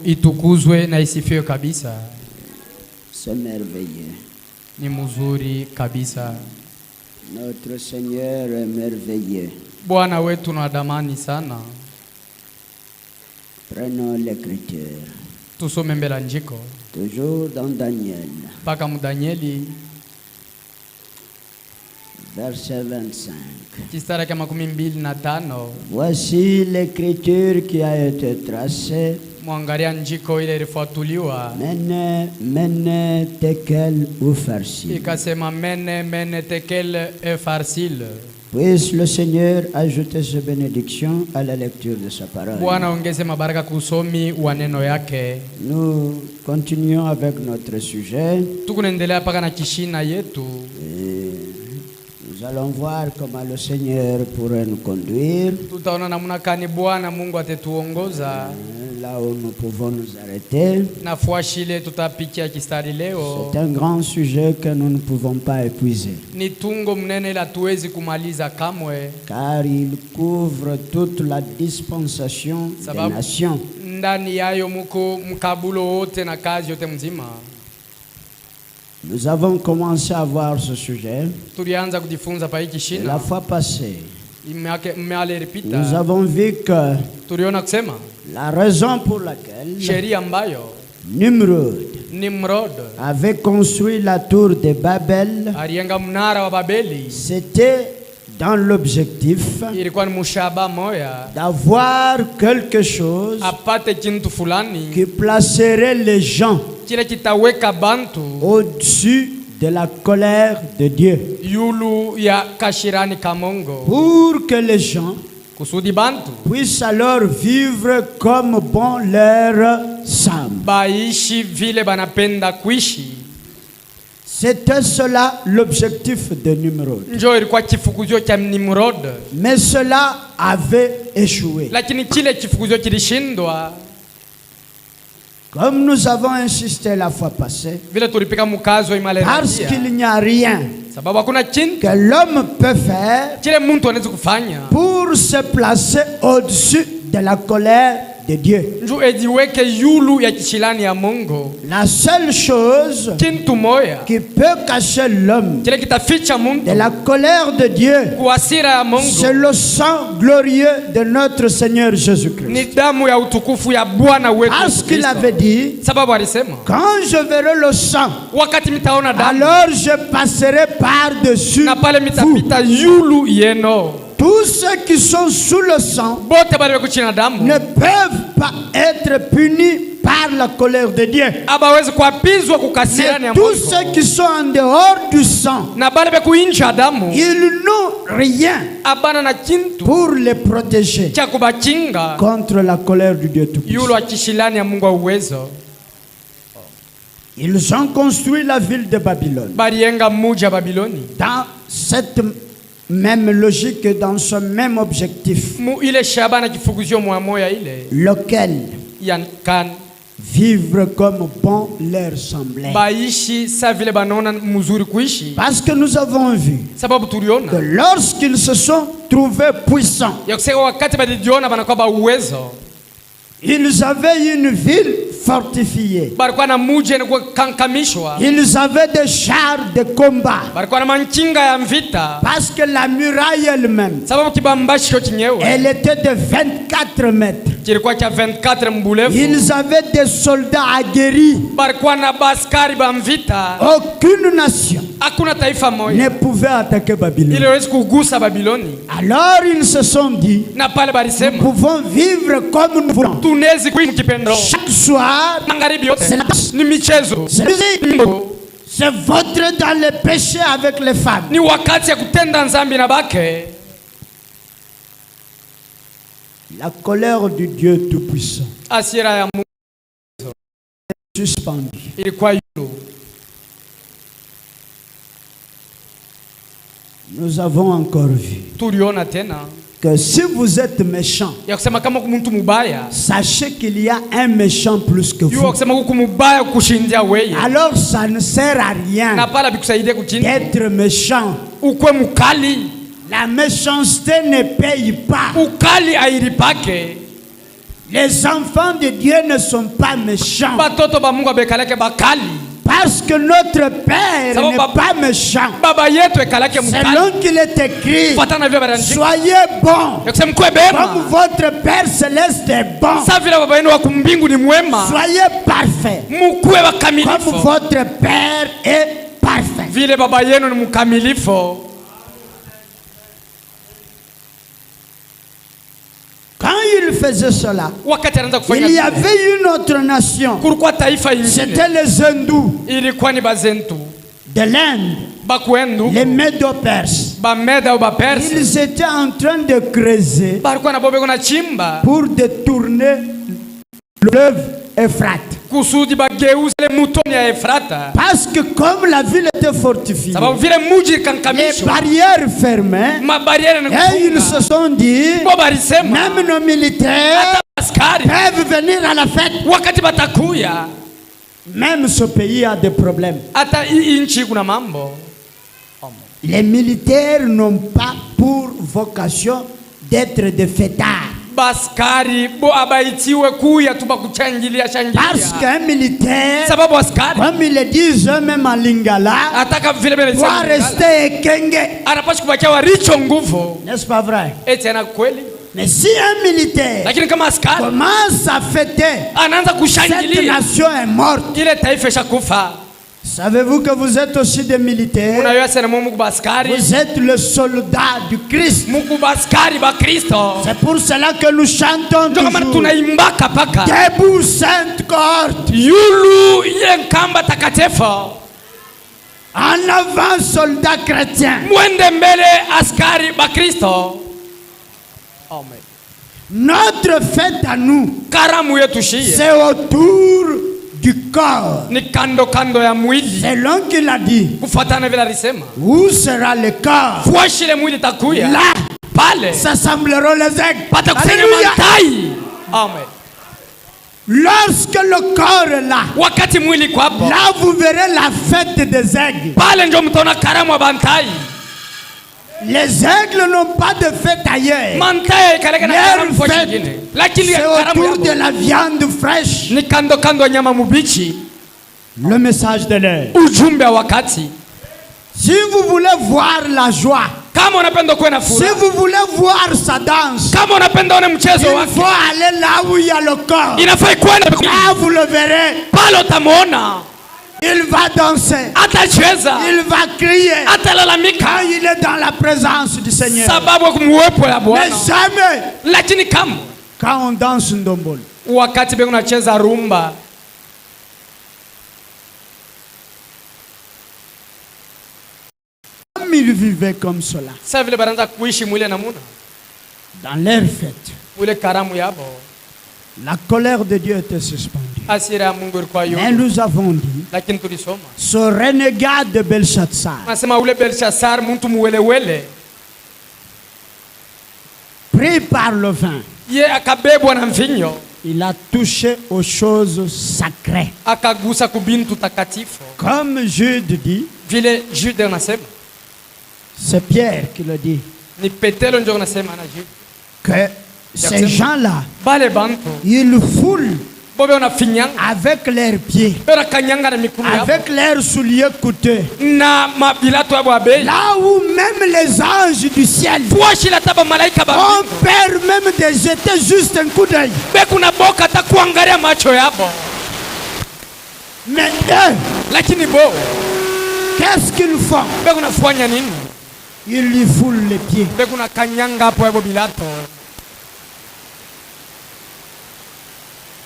itukuzwe na isifiwe kabisa. C'est merveilleux. Ni mzuri kabisa. Notre Seigneur est merveilleux. Bwana wetu na damani sana. Prenons l'écriture. Tusome mbele njiko. Toujours dans Daniel. Paka mu Danieli. Verset 25. Kistara kama 25. Voici l'écriture qui a été tracée. Mwangalia njiko ile ilifuatuliwa. Mene, tekel ou farsil. Ikasema mene, tekel et farsil. Puisse le Seigneur ajouter ses bénédictions à la lecture de sa parole. Bwana ongeze mabaraka kusomi wa neno yake. Nous continuons avec notre sujet. Tukunaendelea paka na kishina yetu. Nous allons voir comment le Seigneur pourrait nous conduire. Tutaona namna kani Bwana Mungu atetuongoza. Là où nous pouvons nous arrêter. Nafuashile tutapikia kistari leo. C'est un grand sujet que nous ne pouvons pas épuiser. Ni tungo mnene la tuwezi kumaliza kamwe. Car il couvre toute la dispensation des nations. Ndani yayo muko mkabulo wote na kazi yote mzima. Nous avons commencé à voir ce sujet. Tulianza kujifunza pa hiki shina. La fois passée. Nous avons vu que tuliona kusema la raison pour laquelle sheria ambayo Nimrod avait construit la tour de Babel, alijenga mnara wa Babeli, c'était dans l'objectif ilikuwa ni mshaba moya d'avoir quelque chose apate kintu fulani qui placerait les gens kile kitaweka bantu au-dessus de la colère de Dieu. Yulu ya kashirani kamongo. Pour que les gens kusudi bantu puissent alors vivre comme bon leur semble. Baishi vile banapenda kuishi. C'était cela l'objectif de Nimrod. Njo ilikuwa kifukuzio cha Nimrod. Mais cela avait échoué. Lakini kile kifukuzio kilishindwa. Comme nous avons insisté la fois passée, parce qu'il n'y a rien que l'homme peut faire pour se placer au-dessus de la colère de Dieu. La seule chose qui peut cacher l'homme de la colère de Dieu, c'est le sang glorieux de notre Seigneur Jésus-Christ. Parce qu'il avait dit, quand je verrai le sang, alors je passerai par-dessus vous. Tous ceux qui sont sous le sang ne peuvent pas être punis par la colère de Dieu. Mais tous ceux qui sont en dehors du sang, ils n'ont rien pour les protéger contre la colère du Dieu Tout-Puissant. Ils ont construit la ville de Babylone. Dans cette même logique, dans ce même objectif, lequel vivre comme bon leur semblait. Parce que nous avons vu que lorsqu'ils se sont trouvés puissants, ils avaient une ville fortifiée. Ils avaient des chars de combat. Parce que la muraille elle-même, elle était de 24 mètres. Ils avaient des soldats aguerris. Aucune nation ne pouvait attaquer Babylone. Alors ils se sont dit, nous pouvons vivre comme nous voulons. Chaque soir, c'est votre dans le péché avec les femmes. La colère du Dieu Tout-Puissant est suspendue. Nous avons encore vu que si vous êtes méchant, sachez qu'il y a un méchant plus que vous. Alors ça ne sert à rien d'être méchant. La méchanceté ne paye pas. Les enfants de Dieu ne sont pas méchants. Parce que notre Père n'est pas méchant. Selon qu'il est écrit, soyez bons comme votre Père céleste est bon. Soyez parfaits comme votre Père est parfait. Quand il faisait cela, il y avait une autre nation. C'était les hindous de l'Inde, les Médo-Perses. Ils étaient en train de creuser pour détourner le fleuve Euphrate. Parce que comme la ville était fortifiée, les barrières fermées, et ils se sont dit, même nos militaires peuvent venir à la fête. Même ce pays a des problèmes. Les militaires n'ont pas pour vocation d'être des fêtards. Parce qu'un militaire, comme ils le disent eux-mêmes en lingala, doit rester ekenge. N'est-ce pas vrai? Mais si un militaire commence à fêter, cette nation est morte. Savez-vous que vous êtes aussi des militaires? Vous êtes le soldat du Christ. C'est pour cela que nous chantons toujours. Debout, sainte cohorte. En avant, soldats chrétiens. Notre fête à nous, c'est autour du corps. Selon qu'il a dit, où sera le corps? Là, s'assembleront les aigles. Alléluia. Amen. Lorsque le corps est là, là vous verrez la fête des aigles. Les aigles n'ont pas de fête ailleurs. Leur fête, c'est autour de la viande fraîche. Le message de l'heure. Si vous voulez voir la joie, si vous voulez voir sa danse, il faut aller là où il y a le corps. Là vous le verrez. Il va danser. Il va crier. Quand il est dans la présence du Seigneur. Mais jamais quand on danse ndombolo. Comme ils vivaient comme cela, dans leur fête, la colère de Dieu était suspendue. Mais nous avons dit, ce renégat de Belshazzar, pris par le vin, il a touché aux choses sacrées. Comme Jude dit, c'est Pierre qui le dit, que ces gens-là, ils foulent avec leurs pieds, avec leurs souliers coûteux, là où même les anges du ciel ont peur même de jeter juste un coup d'œil. Mais eux, qu'est-ce qu'ils font? Ils lui foulent les pieds.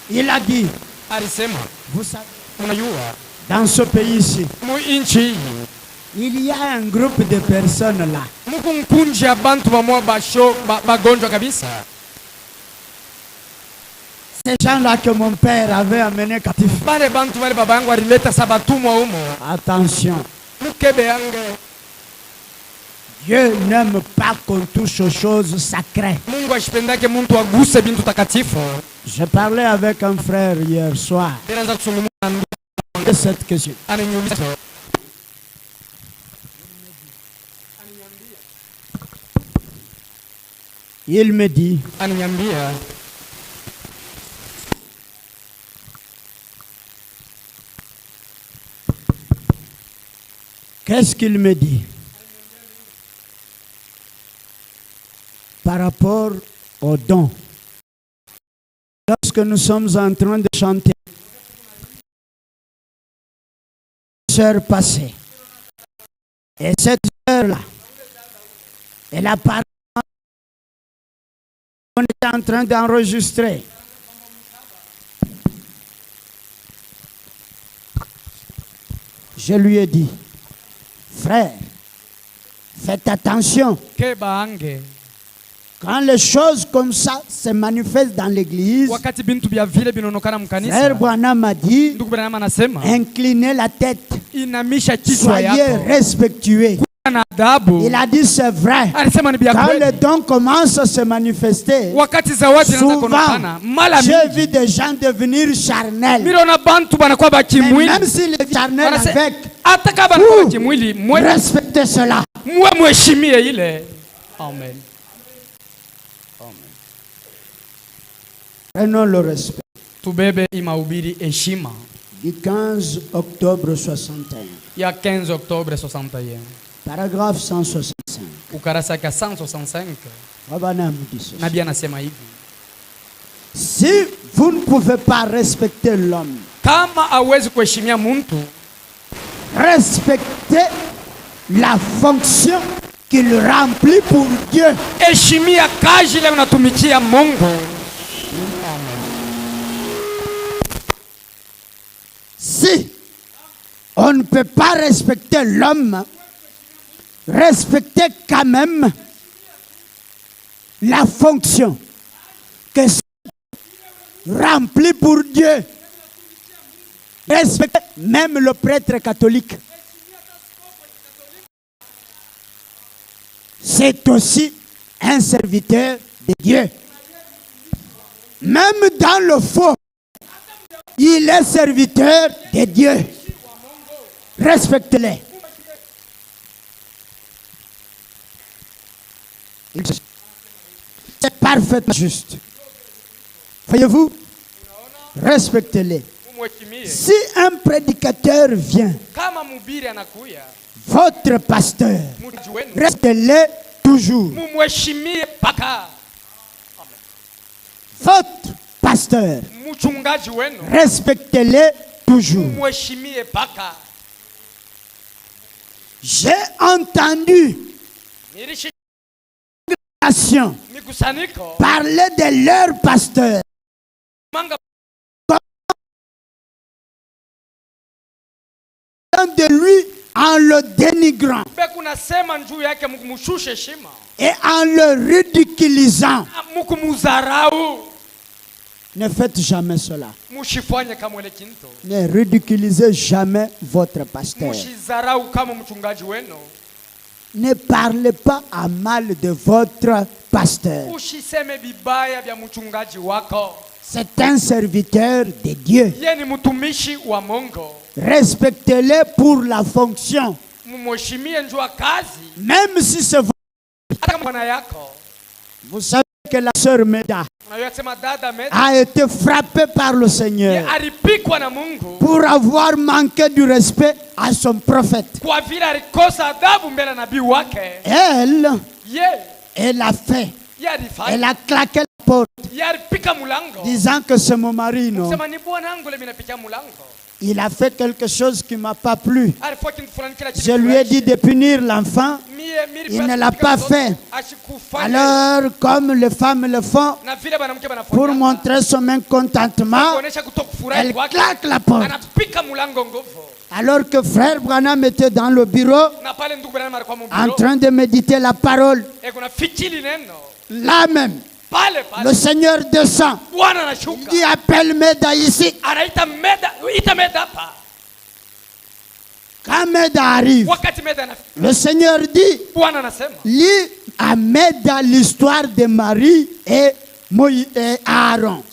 Il a dit, vous savez, dans ce pays-ci, il y a un groupe de personnes là. Ces gens-là que mon père avait amenés captifs. Attention. Dieu n'aime pas qu'on touche aux choses sacrées. Je parlais avec un frère hier soir de cette question. Il me dit, Qu'est-ce qu'il me dit? Par rapport aux dons. Lorsque nous sommes en train de chanter, sœur passée, et cette sœur-là, elle a parlé, on était en train d'enregistrer. Je lui ai dit, frère, faites attention. Quand les choses comme ça se manifestent dans l'église, Frère Branham m'a dit, inclinez la tête, soyez respectueux. Il a dit c'est vrai. Quand les dons commencent à se manifester, souvent, j'ai vu des gens devenir charnels. Et même si les charnels avec, respectez cela. Amen. Prenons le respect. Du 15 octobre 61. Il y a 15 octobre 61. Paragraphe 165. Ukarasa 165. Nabii anasema hivi. Si vous ne pouvez pas respecter l'homme, kama hawezi kuheshimia mtu, respectez la fonction qu'il remplit pour Dieu. Heshimia kazi ile unatumikia Mungu. Si on ne peut pas respecter l'homme, respectez quand même la fonction que remplit pour Dieu. Respectez même le prêtre catholique. C'est aussi un serviteur de Dieu. Même dans le faux, il est serviteur de Dieu. Respectez-les. C'est parfaitement juste. Voyez-vous? Respectez-les. Si un prédicateur vient, votre pasteur, respectez-les toujours. Votre pasteur, respectez-les toujours. J'ai entendu parler de leur pasteur de lui en le dénigrant et en le ridiculisant. Ne faites jamais cela. Ne ridiculisez jamais votre pasteur. Ne parlez pas à mal de votre pasteur. C'est un serviteur de Dieu. Respectez-le pour la fonction. Même si c'est vous. Vous savez que la sœur Meda a été frappée par le Seigneur pour avoir manqué du respect à son prophète. Elle a fait. Elle a claqué la porte, disant que c'est mon mari, non? Il a fait quelque chose qui ne m'a pas plu. Je lui ai dit de punir l'enfant. Il ne l'a pas fait. Alors, comme les femmes le font, pour montrer son mécontentement, elle claque la porte. Alors que frère Branham était dans le bureau, en train de méditer la parole, là même, le Seigneur descend. Il dit appelle Meda ici. Quand Meda arrive, le Seigneur dit lis à Meda l'histoire de Marie et Aaron.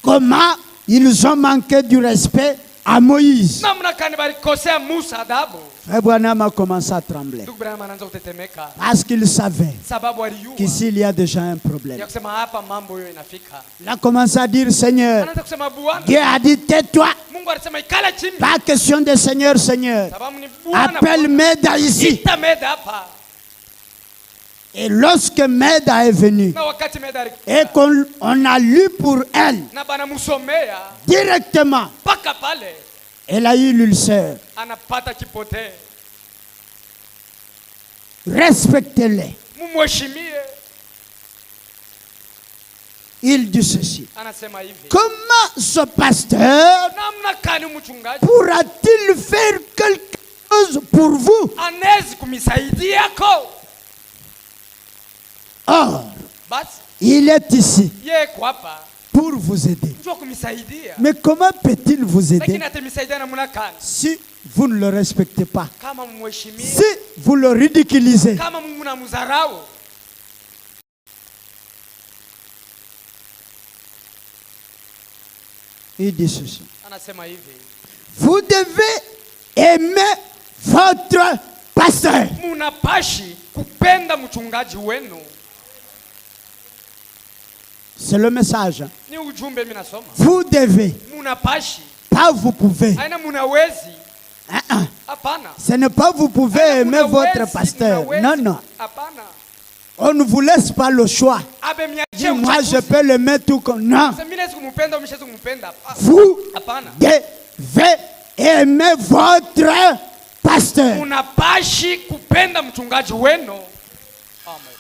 Comment ils ont manqué du respect à Moïse. namna kani balikosea Musa adabu. Frère Branham a commencé à trembler. Ndugu Branham anaanza kutetemeka. Parce qu'il savait Sababu alijua qu'ici il y a déjà un problème. ya kusema hapa mambo hiyo inafika. Il a commencé à dire, Seigneur, Anaanza kusema Bwana, Dieu a dit, tais-toi. Mungu alisema ikala chini. Pas question de Seigneur, Seigneur. Sababu ni Bwana. Appelle Meda ici. Ita Meda hapa. Et lorsque Meda est venu Na wakati Meda et qu'on a lu pour elle na bana musomea directement, paka pale elle a eu l'ulcère. anapata kipote. Respectez-les. Mumheshimie. Il dit ceci. Anasema hivi. Comment ce pasteur Namna kani mchungaji pourra-t-il faire quelque chose pour vous? anaweza kumisaidia ko? Or, Basi il est ici yeye kwa hapa pour vous aider. njoo kumisaidia. Mais comment peut-il vous aider Lakini atamisaidia namna kani? si vous ne le respectez pas? Kama mheshimie, Si vous le ridiculisez? kama mnamdharau. Il dit ceci. Anasema hivi. Vous devez aimer votre pasteur. Munapashi kupenda mchungaji wenu. C'est le message. Ni ujumbe mimi nasoma. Vous devez, Munapashi. pas vous pouvez. Haina munawezi. Hapana. Ce n'est pas vous pouvez Haina aimer munawezi, votre pasteur. munawezi. Non, non. Hapana. On ne vous laisse pas le choix. Abe miachia Dis, moi, je peux l'aimer tout comme... Non. Sasa mimi naweza kumpenda au mshazo kumpenda? Vous Hapana. devez aimer votre pasteur. Munapashi kupenda mchungaji wenu. Amen.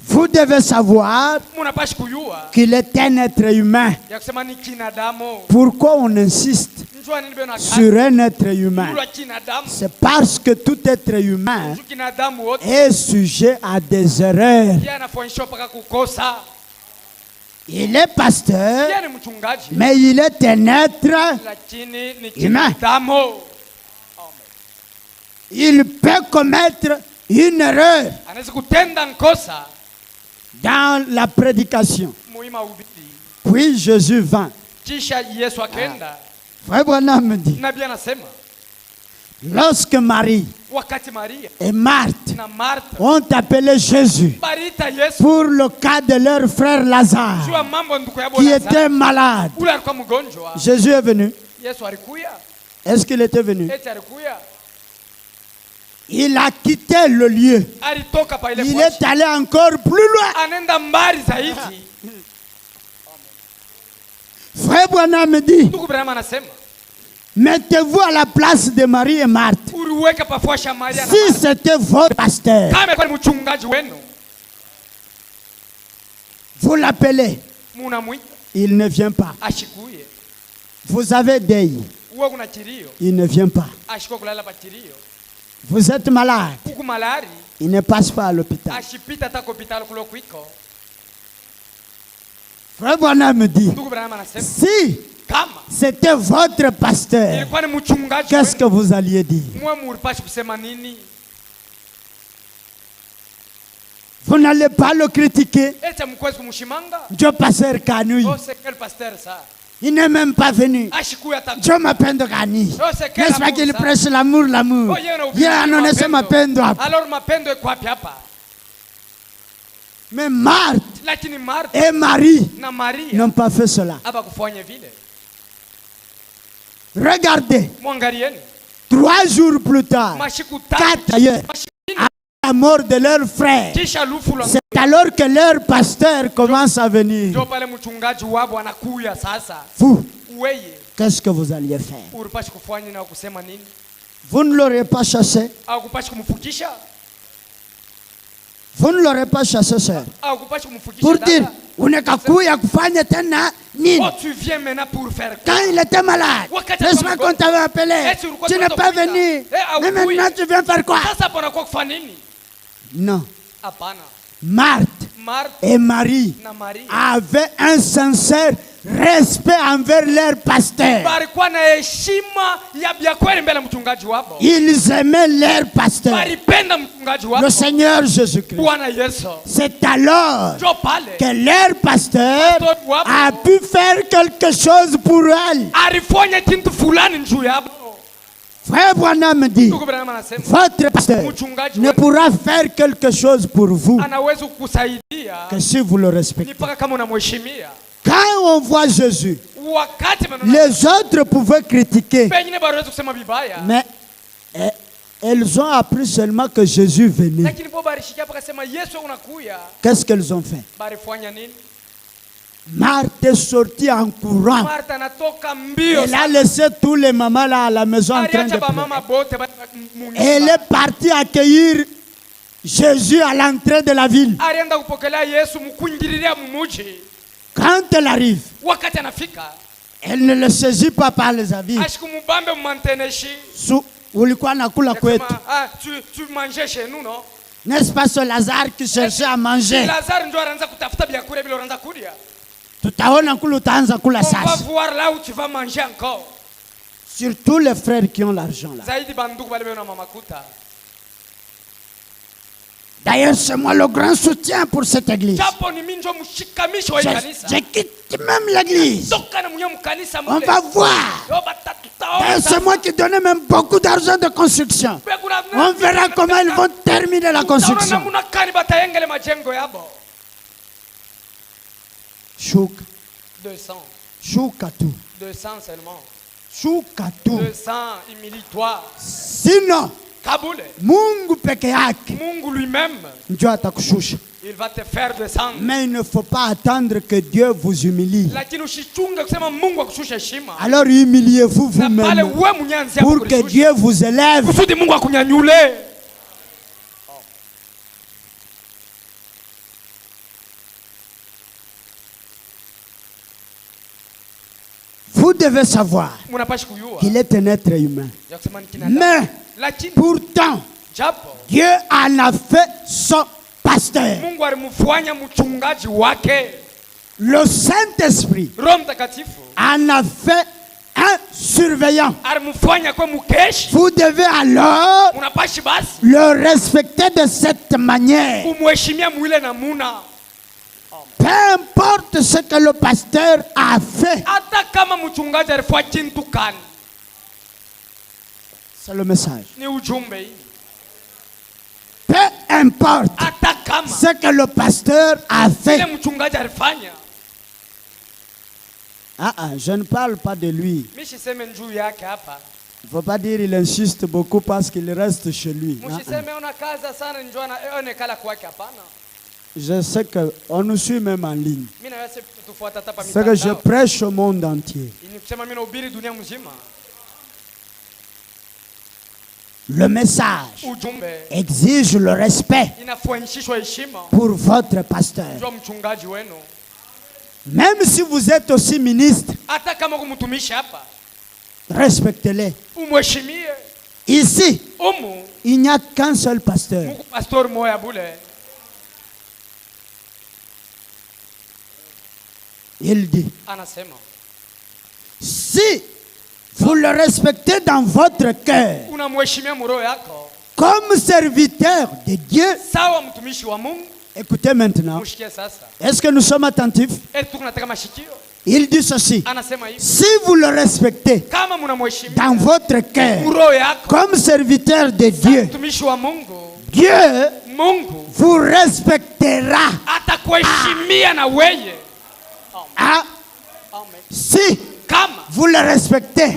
Vous devez savoir Munapashi kujua qu'il est un être humain. ya kusema ni kinadamu. Pourquoi on insiste Njua nini bena sur un être humain? kula kinadamu. C'est parce que tout être humain Njua kinadamu wote est sujet à des erreurs. yeye anafanyishwa paka kukosa. Il est pasteur, Yeye ni mchungaji mais il est un être. lakini ni Humain. kinadamu. Il peut commettre une erreur Anaweza kutenda nkosa dans la prédication. muhimu ubidi. Puis Jésus vint. Kisha Yesu akenda. Frère Branham me dit, Nabii anasema lorsque Marie wakati Maria et Marthe na Martha ont appelé Jésus barita Yesu pour le cas de leur frère Lazare, jua mambo ndugu yabo qui Lazaro était malade, ule alikuwa mgonjwa. Jésus est venu. Yesu alikuya. Est-ce qu'il était venu? Eti alikuya. Il a quitté le lieu. Alitoka pa ile Il pochi. est allé encore plus loin. Anenda mbali zaidi. Frère Branham me dit, Ndugu Branham anasema mettez-vous à la place de Marie et Marthe. uliweka pafuasha Maria na Si Martha. c'était votre pasteur, Kama kwa mchungaji wenu vous l'appelez, munamwita il ne vient pas. ashikuye. Vous avez deuil, Uwe kuna kilio il ne vient pas. ashikuwe kulala pa kilio. Vous êtes malade, Kuku malari il ne passe pas à l'hôpital. ashipita hata hospitali kulo kwiko. Frère Branham me dit, Ndugu Branham anasema si kama c'était votre pasteur, ilikuwa ni mchungaji qu'est-ce que wenu, vous alliez dire? mwe muripashi kusema nini? Vous n'allez pas le critiquer. Eti mkwezi kumshimanga. Dieu pasteur Kanui, Oh c'est quel pasteur ça? il n'est même pas venu. Ashikuye hata. Dieu m'appelle Kani. Oh c'est quel N'est-ce pas amour qu'il ça? prêche l'amour, l'amour? Oh yeye Il anahubiri a annoncé ma peine. Alors mapendo iko wapi hapa? Mais Marthe Lakini Martha et Marie na Maria n'ont pas fait cela. hapa kufanya vile. Regardez, Mwangalieni 3 jours plus tard, mashiku 4 tatu ailleurs, mashini à la mort de leur frère, kisha lufu la c'est alors que leur pasteur commence à venir. ndio pale mchungaji wabo anakuya sasa. Vous, Weye qu'est-ce que vous alliez faire? ulipashi kufanya na kusema nini? Vous ne l'aurez pas chassé. Au kupashi kumfukisha? Vous ne l'aurez pas chassé, sœur. Au kupashi kumfukisha? Pour dire, unekakuya kufanya tena nini? Oh tu viens maintenant pour faire quoi? Quand il était malade, n'est-ce pas qu'on t'avait appelé? Tu n'es pas venu. Mais maintenant tu viens faire quoi? Sasa hapo nakuwa kufanya nini? Non. Hapana. Marthe Martha et Marie na Maria avaient un sincère respect envers leur pasteur. Ils aimaient leur pasteur, le Seigneur Jésus-Christ. C'est alors que leur pasteur a pu faire quelque chose pour elle. Frère Branham dit, votre pasteur ne pourra faire quelque chose pour vous que si vous le respectez. Quand on voit Jésus, les autres pouvaient critiquer, mais elles ont appris seulement que Jésus venait. Qu'est-ce qu'elles ont fait? Marthe est sortie en courant. Elle a laissé tous les mamans là à la maison en train de pleurer. Elle est partie accueillir Jésus à l'entrée de la ville. Quand elle arrive, elle ne le saisit pas par les habits. Tu mangeais chez nous, non? N'est-ce pas ce Lazare qui cherchait à manger? On va voir là où tu vas manger encore. Surtout les frères qui ont l'argent là. D'ailleurs, c'est moi le grand soutien pour cette église. Je quitte même l'église. On va voir. C'est moi qui donnais même beaucoup d'argent de construction. On verra comment ils vont terminer la construction. Chouk. 200. Choukatou. 200 seulement. Choukatou. 200, humilie-toi. Sinon, Kaboule. Mungu peke yake. Mungu lui-même. Ndio atakushusha. Il va te faire descendre. Mais il ne faut pas attendre que Dieu vous humilie. Alors humiliez-vous vous-même pour que Dieu vous élève. Vous devez savoir qu'il est un être humain. Mais pourtant, Dieu en a fait son pasteur. Le Saint-Esprit en a fait un surveillant. Vous devez alors le respecter de cette manière. Peu importe ce que le pasteur a fait. C'est le message. Peu importe ce que le pasteur a fait. Je ne parle pas de lui. Il ne faut pas dire qu'il insiste beaucoup parce qu'il reste chez lui. Je sais qu'on nous suit même en ligne. C'est que je prêche au monde entier. Le message exige le respect pour votre pasteur. Même si vous êtes aussi ministre, respectez-les. Ici, il n'y a qu'un seul pasteur. Il dit, si vous le respectez dans votre cœur, comme serviteur de Dieu, écoutez maintenant, est-ce que nous sommes attentifs? Il dit ceci, si vous le respectez dans votre cœur, comme serviteur de Dieu, Dieu vous respectera. Si vous le respectez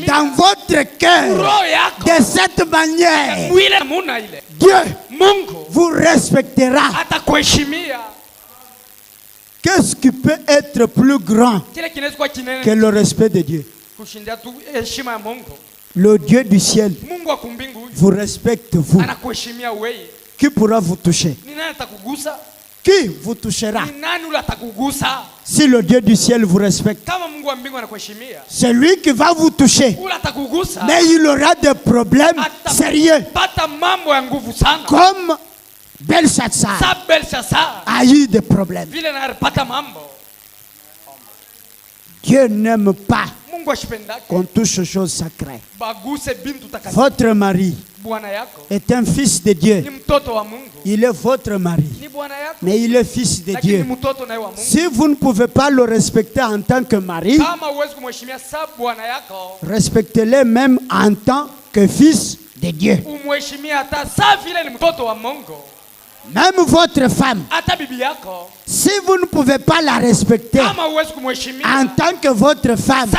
dans votre cœur de cette manière, Dieu vous respectera. Qu'est-ce qui peut être plus grand que le respect de Dieu? Le Dieu du ciel vous respecte, vous. Qui pourra vous toucher? Qui vous touchera? Si le Dieu du ciel vous respecte, c'est lui qui va vous toucher. Mais il aura des problèmes sérieux. Comme Belshazzar. さ a eu des problèmes. ベルシャサ A eu des problèmes. vile na alipata mambo. 'Vous Dieu n'aime pas qu'on touche aux choses sacrées. Votre mari est un fils de Dieu. Il est votre mari, mais il est fils de Dieu. Si vous ne pouvez pas le respecter en tant que mari, respectez-le même en tant que fils de Dieu. Même votre femme, si vous ne pouvez pas la respecter en tant que votre femme,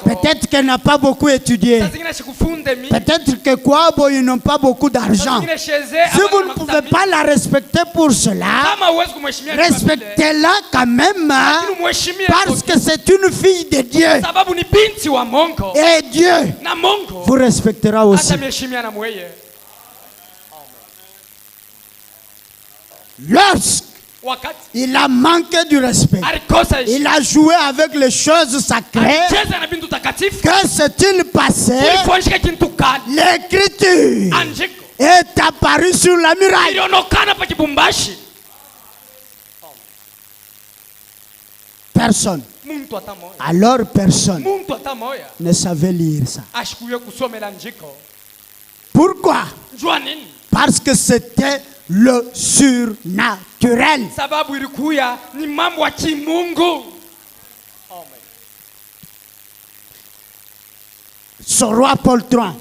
peut-être qu'elle n'a pas beaucoup étudié, peut-être que quoi, bon, ils n'ont pas beaucoup d'argent. Si vous ne pouvez pas la respecter pour cela, respectez-la quand même, parce que c'est une fille de Dieu. Et Dieu vous respectera aussi. Lorsqu'il a manqué du respect, il a joué avec les choses sacrées, que s'est-il passé? L'écriture est apparue sur la muraille. Personne. Alors personne ne savait lire ça. Pourquoi? Parce que c'était le surnaturel. Ce roi Paul III,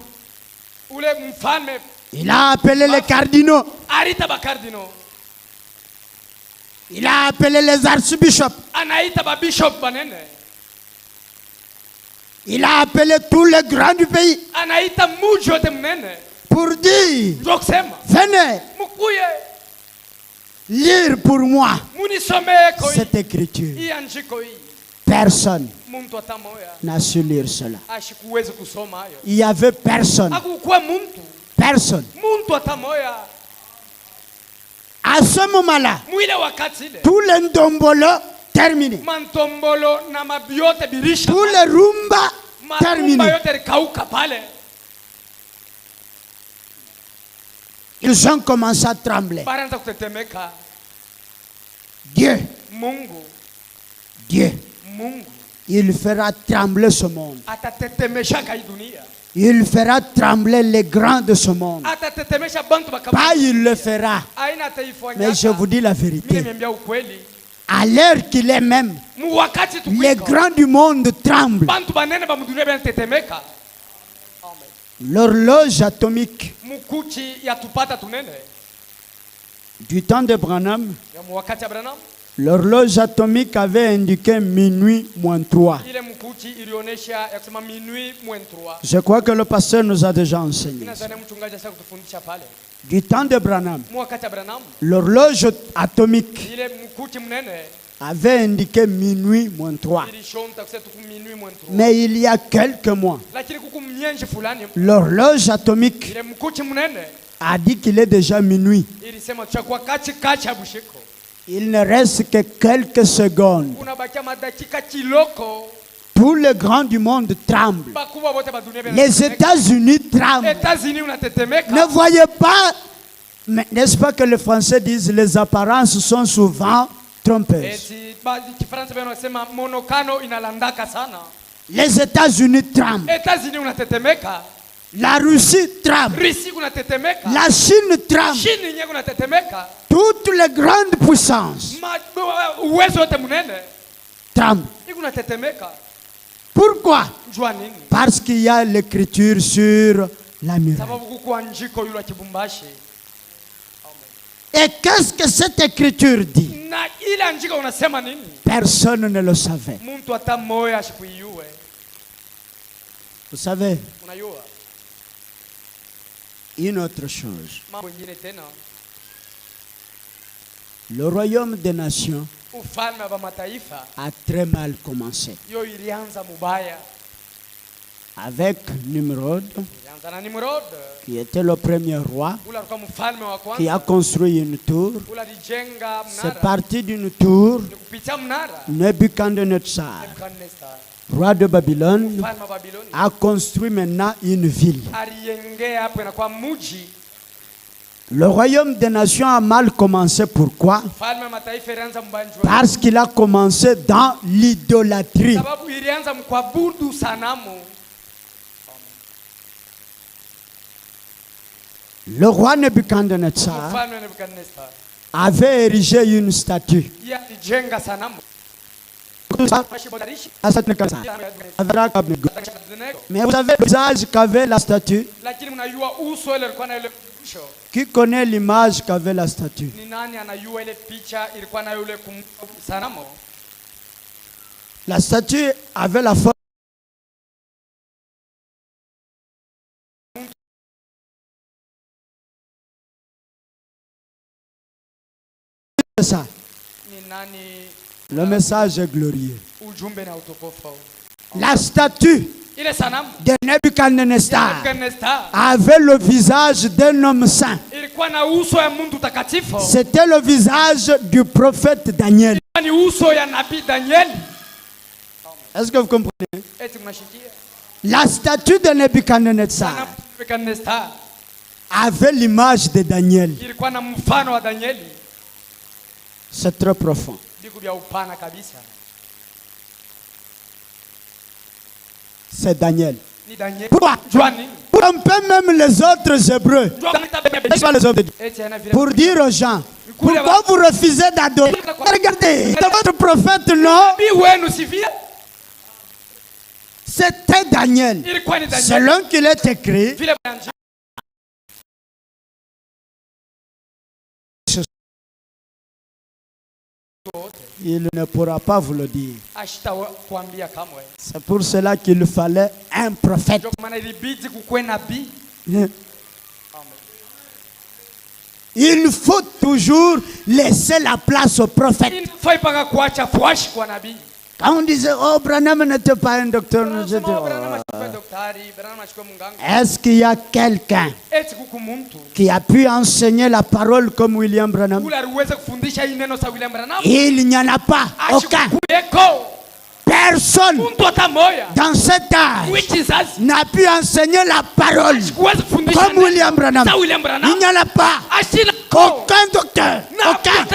il a appelé les cardinaux, il a appelé les archbishops, il a appelé tous les grands du pays pour dire: venez lire pour moi cette écriture. Personne n'a su lire cela. Il n'y avait personne. Personne. À ce moment-là, tous les ndombolo terminés. Tous les rumba terminés. Ils ont commencé à trembler. Dieu, il fera trembler ce monde. Il fera trembler les grands de ce monde. Pas il le fera. Mais je vous dis la vérité. À l'heure qu'il est même, les grands du monde tremblent. L'horloge atomique du temps de Branham, l'horloge atomique avait indiqué minuit moins 3. Je crois que le pasteur nous a déjà enseigné. Du temps de Branham, l'horloge atomique avait indiqué minuit moins 3. Mais il y a quelques mois, l'horloge atomique a dit qu'il est déjà minuit. Il ne reste que quelques secondes. Tous les grands du monde tremblent. Les États-Unis tremblent. Ne voyez pas, mais n'est-ce pas que les Français disent les apparences sont souvent trompeuses. Les États-Unis tremblent. La Russie tremble. La Chine tremble. Toutes les grandes puissances tremblent. Pourquoi? Parce qu'il y a l'écriture sur la muraille. Et qu'est-ce que cette écriture dit? Personne ne le savait. Vous savez, une autre chose. Le royaume des nations a très mal commencé. Avec Nimrod, qui était le premier roi, qui a construit une tour. C'est parti d'une tour. Nebuchadnezzar, roi de Babylone, a construit maintenant une ville. Le royaume des nations a mal commencé. Pourquoi? Parce qu'il a commencé dans l'idolâtrie. Le roi Nebuchadnezzar avait érigé une statue. Mais vous savez le visage qu'avait la statue? Qui connaît l'image qu'avait la statue? La statue avait la forme de ça. Le message est glorieux. La statue de Nebuchadnezzar avait le visage d'un homme saint. C'était le visage du prophète Daniel. Est-ce que vous comprenez? La statue de Nebuchadnezzar avait l'image de Daniel. C'est très profond. C'est Daniel. Pourquoi? Pour un peu même les autres Hébreux. Pour dire aux gens, pourquoi vous refusez d'adorer? Regardez, c'est votre prophète, non? C'était Daniel. Selon qu'il est écrit, il ne pourra pas vous le dire. C'est pour cela qu'il fallait un prophète. Il faut toujours laisser la place au prophète. Quand on disait, oh, Branham n'était pas un docteur, est-ce qu'il y a quelqu'un qui a pu enseigner la parole comme William Branham? Il n'y en a pas aucun. Personne dans cet âge n'a pu enseigner la parole comme William Branham. Il n'y en a pas aucun docteur. Aucun.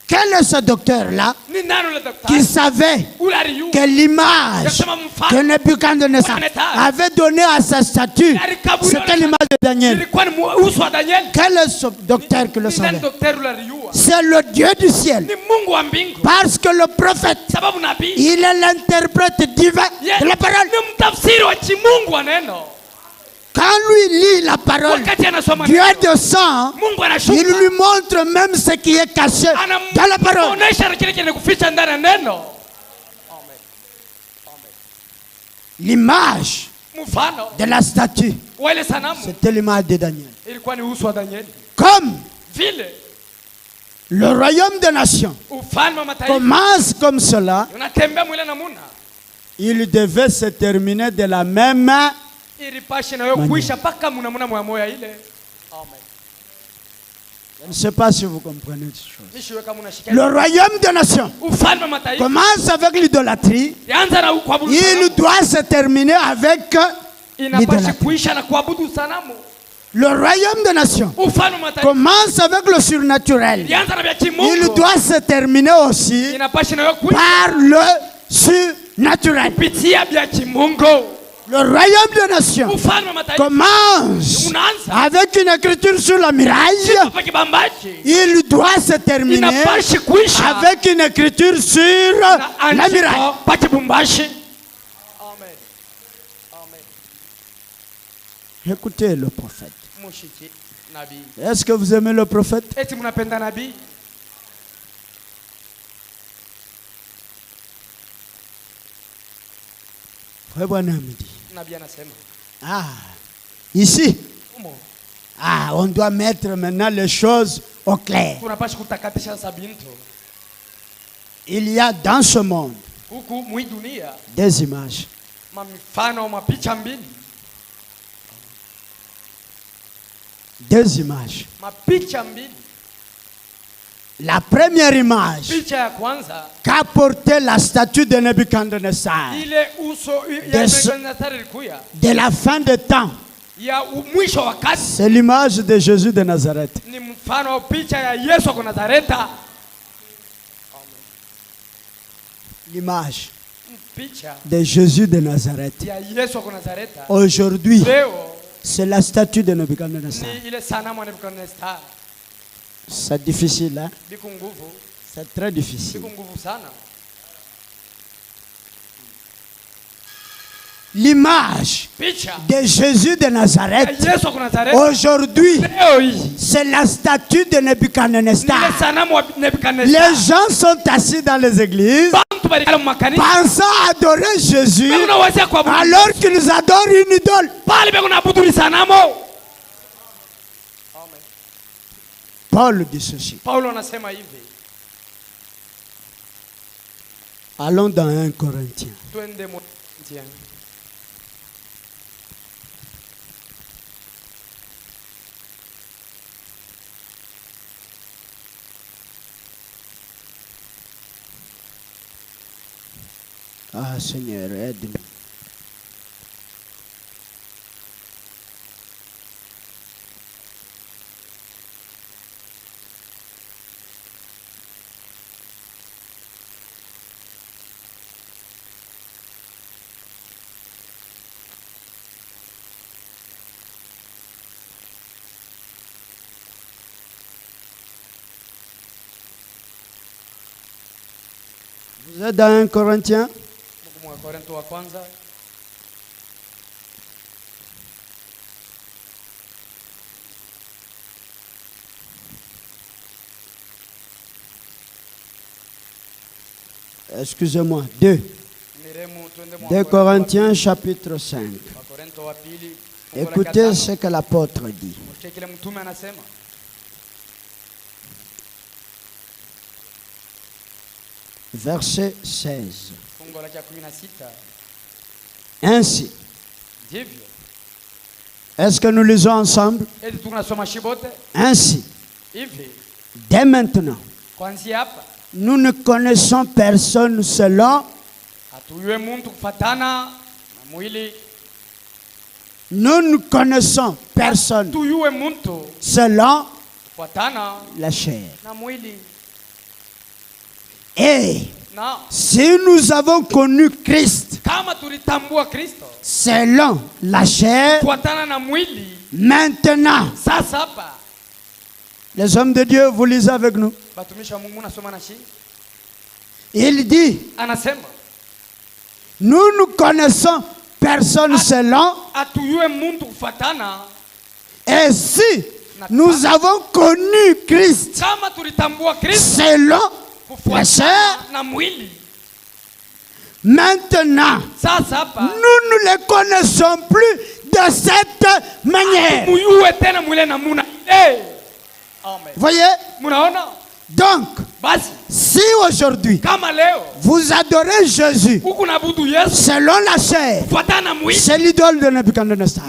Quel est ce docteur-là qui savait que l'image que Nebuchadnezzar avait donnée à sa statue, c'était l'image de Daniel? Quel est ce docteur qui le savait? C'est le Dieu du ciel. Parce que le prophète, il est l'interprète divin de la parole. Quand lui lit la parole, Dieu descend, il lui montre même ce qui est caché dans la parole. L'image de la statue, c'était l'image de Daniel. Comme le royaume des nations commence comme cela, il devait se terminer de la même manière. Je ne sais pas si vous comprenez ces choses. Le royaume des nations commence avec l'idolâtrie. Il doit se terminer avec l'idolâtrie. Le royaume des nations commence avec le surnaturel. Il doit se terminer aussi par le surnaturel. Le royaume des nations commence avec une écriture sur la mirage. Il doit se terminer avec une écriture sur la mirage. Écoutez le prophète. Est-ce que vous aimez le prophète? Ah, ici, on doit mettre maintenant les choses au clair. Il y a dans ce monde des images. Des images. La première image qu'a porté la statue de Nebuchadnezzar de la fin des temps, c'est l'image de Jésus de Nazareth. L'image de Jésus de Nazareth. Aujourd'hui, c'est la statue de Nebuchadnezzar. C'est difficile, hein? C'est très difficile. L'image de Jésus de Nazareth, aujourd'hui, c'est la statue de Nebuchadnezzar. Les gens sont assis dans les églises, pensant adorer Jésus, alors qu'ils adorent une idole. Paul dit ceci. Allons dans 1 Corinthiens. Ah Seigneur, aide-nous. Vous êtes dans 1 Corinthiens? Excusez-moi, 2 Corinthiens chapitre 5. Écoutez ce que l'apôtre dit. Verset 16. Ainsi. Est-ce que nous lisons ensemble? Ainsi. Dès maintenant. Nous ne connaissons personne selon. Nous ne connaissons personne selon la chair. Et si nous avons connu Christ selon la chair, maintenant, les hommes de Dieu, vous lisez avec nous. Il dit, nous ne connaissons personne selon. Et si nous avons connu Christ selon la chair, maintenant, nous ne le connaissons plus de cette manière. Voyez? Donc, si aujourd'hui vous adorez Jésus selon la chair, c'est l'idole de Nebuchadnezzar.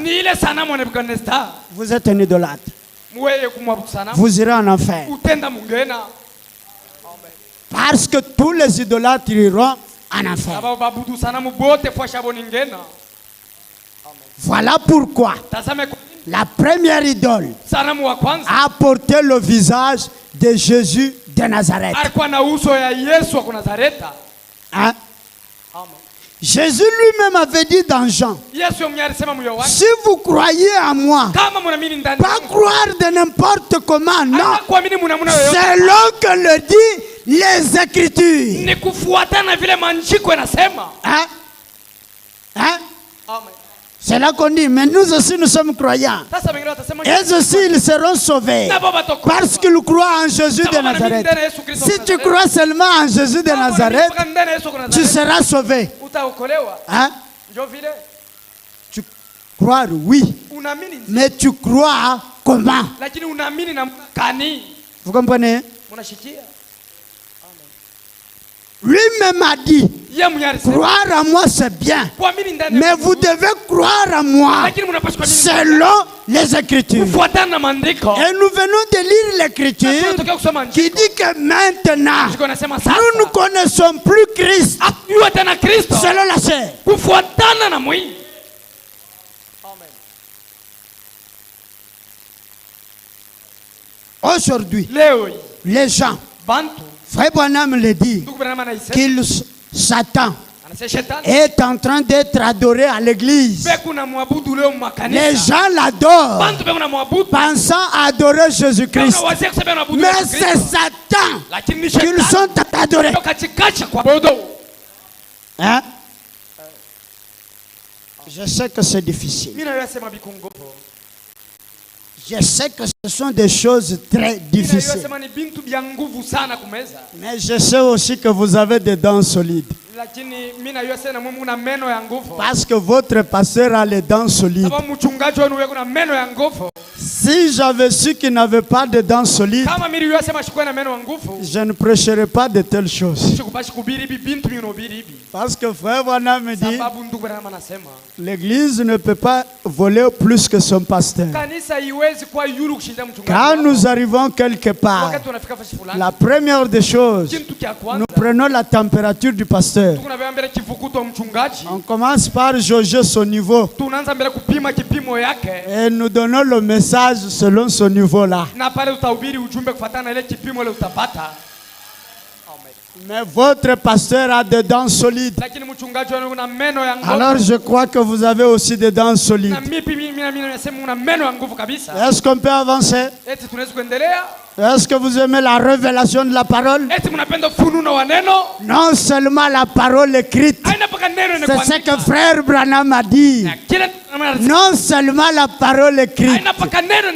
Vous êtes un idolâtre. Vous irez en enfer. Parce que tous les idolâtres iront en enfer. Voilà pourquoi la première idole a porté le visage de Jésus de Nazareth. Hein? Jésus lui-même avait dit dans Jean, si vous croyez en moi, pas croire de n'importe comment, non, selon que le dit les Écritures. Hein? Hein? C'est là qu'on dit, mais nous aussi nous sommes croyants. Et aussi ils seront sauvés parce qu'ils croient en Jésus de Nazareth. Si tu crois seulement en Jésus de Nazareth, tu seras sauvé. Hein? Tu crois, oui. Mais tu crois comment? Vous comprenez? Lui-même a dit, croire à moi c'est bien, mais vous devez croire à moi selon les Écritures. Et nous venons de lire l'Écriture qui dit que maintenant, nous ne connaissons plus Christ selon la chair. Aujourd'hui, les gens, Frère Branham le dit, qu'il Satan est en train d'être adoré à l'église. Les gens l'adorent, pensant adorer Jésus-Christ. Mais c'est Satan qu'ils sont adorés. Hein? Je sais que c'est difficile. Je sais que ce sont des choses très difficiles. Mais je sais aussi que vous avez des dents solides. Parce que votre pasteur a les dents solides. Si j'avais su qu'il n'avait pas de dents solides, je ne prêcherais pas de telles choses. Parce que Frère Branham me dit, l'église ne peut pas voler plus que son pasteur. Quand nous arrivons quelque part, la première des choses, nous prenons la température du pasteur. On commence par jauger son niveau. Et nous donnons le message selon ce niveau-là. Mais votre pasteur a des dents solides. Alors je crois que vous avez aussi des dents solides. Est-ce qu'on peut avancer? Est-ce que vous aimez la révélation de la parole? Non seulement la parole écrite. C'est ce que Frère Branham a dit. Non seulement la parole écrite,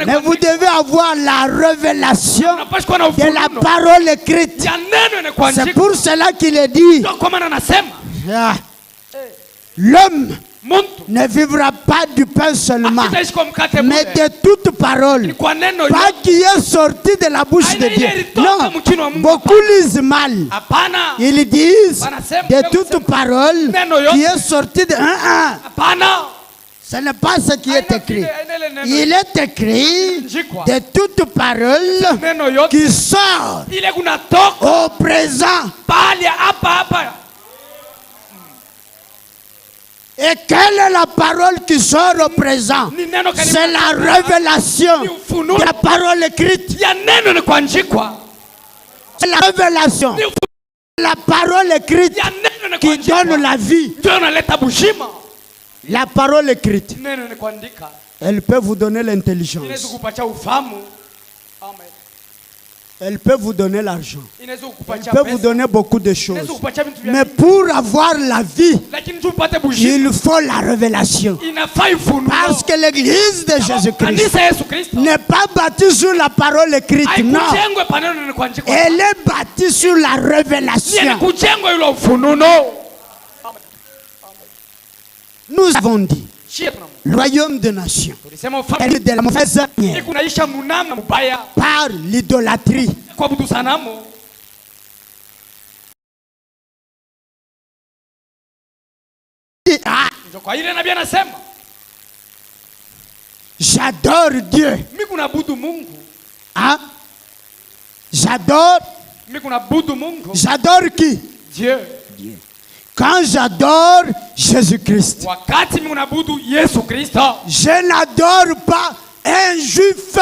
mais vous devez avoir la révélation de la parole écrite. C'est pour cela qu'il est dit, l'homme ne vivra pas du pain seulement, mais de toute parole, pas qui est sorti de la bouche de Dieu. Non, beaucoup lisent mal. Ils disent de toute parole qui est sortie de ce n'est pas ce qui est écrit. Il est écrit de toute parole qui sort au présent. Et quelle est la parole qui sort au présent? C'est la révélation de la parole écrite. C'est la révélation de la parole écrite qui donne la vie. La parole écrite, elle peut vous donner l'intelligence. Elle peut vous donner l'argent. Elle peut vous donner beaucoup de choses. Mais pour avoir la vie, il faut la révélation. Parce que l'église de Jésus-Christ n'est pas bâtie sur la parole écrite. Non. Elle est bâtie sur la révélation. Nous avons dit, le royaume des nations est de la mauvaise manière par l'idolâtrie. J'adore Dieu. J'adore qui? Dieu. Quand j'adore Jésus-Christ, je n'adore pas un juif.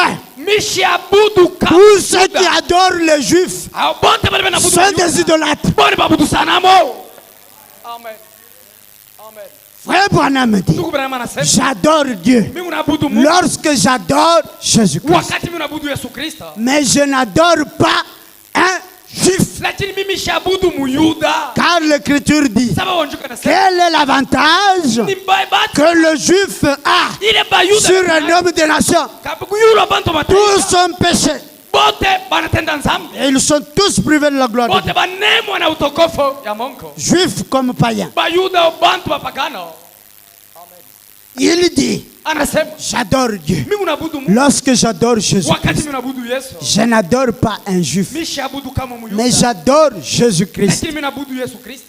Tous ceux qui adorent les juifs sont des idolâtres. Frère Branham dit, j'adore Dieu lorsque j'adore Jésus-Christ. Mais je n'adore pas un juif. Car l'Écriture dit, quel est l'avantage que le juif a sur un homme des nations? Tous sont péchés. Et ils sont tous privés de la gloire de Dieu. Juifs comme païens. Il dit, j'adore Dieu. Lorsque j'adore Jésus, je n'adore pas un juif, mais j'adore Jésus-Christ.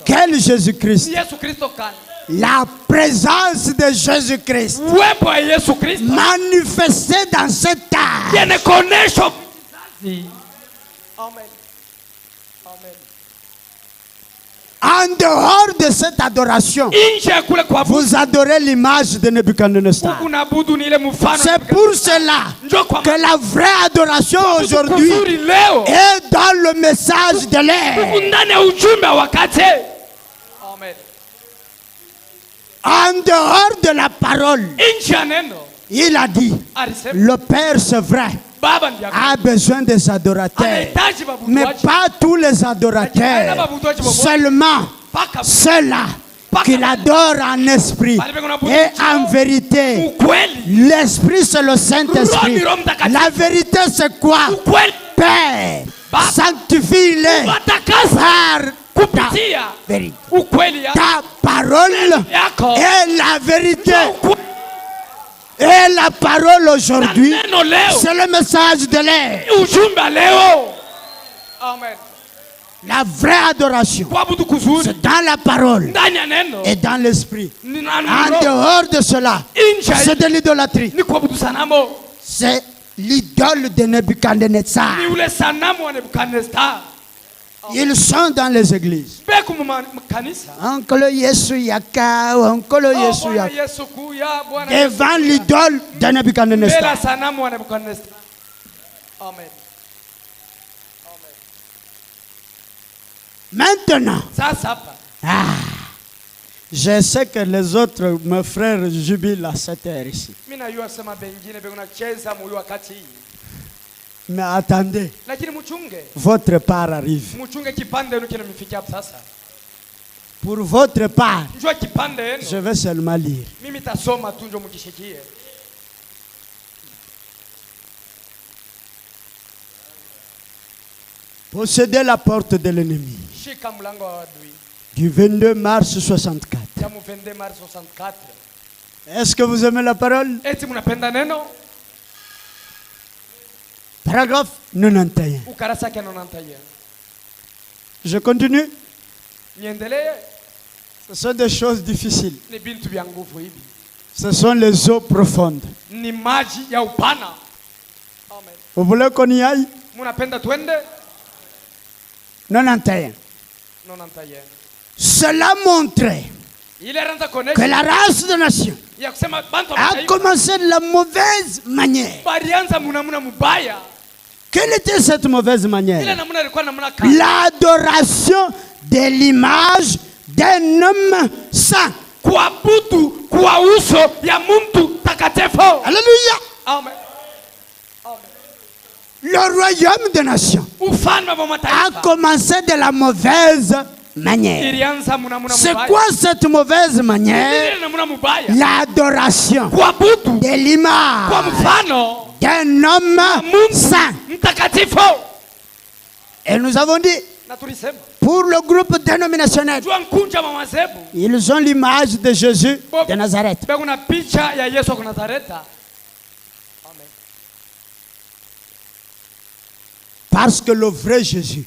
Quel Jésus-Christ? La présence de Jésus-Christ manifestée dans cette âge. En dehors de cette adoration, vous adorez l'image de Nebuchadnezzar. C'est pour cela que la vraie adoration aujourd'hui est dans le message de l'air. En dehors de la parole, il a dit, le Père c'est vrai, a besoin des adorateurs, mais pas tous les adorateurs, seulement ceux-là qu'il adore en esprit et en vérité. L'esprit c'est le Saint-Esprit. La vérité c'est quoi? Père, sanctifie-les par ta vérité. Ta parole est la vérité. Et la parole aujourd'hui, c'est le message de l'air. La vraie adoration, c'est dans la parole et dans l'esprit. En dehors de cela, c'est de l'idolâtrie. C'est l'idole de Nebuchadnezzar. Ils sont dans les églises. Oncle Yesu Yaka, Oncle Yesu Yaka. Devant l'idole de Nebuchadnezzar. Maintenant, je sais que les autres, mes frères, jubilent à cette heure ici. Mais attendez, votre part arrive. Pour votre part, je vais seulement lire. Posséder la porte de l'ennemi. Du 22 mars 64. Est-ce que vous aimez la parole? Paragraphe 91. Je continue. Ce sont des choses difficiles. Ce sont les eaux profondes. Vous voulez qu'on y aille? 91. Cela montrait que la race de nation a commencé de la mauvaise manière. Quelle était cette mauvaise manière? L'adoration de l'image d'un homme saint. Alléluia. Amen. Le royaume des nations a commencé de la mauvaise manière. C'est quoi cette mauvaise manière? L'adoration de l'image d'un homme saint. Et nous avons dit, pour le groupe dénominationnel, ils ont l'image de Jésus de Nazareth. Parce que le vrai Jésus,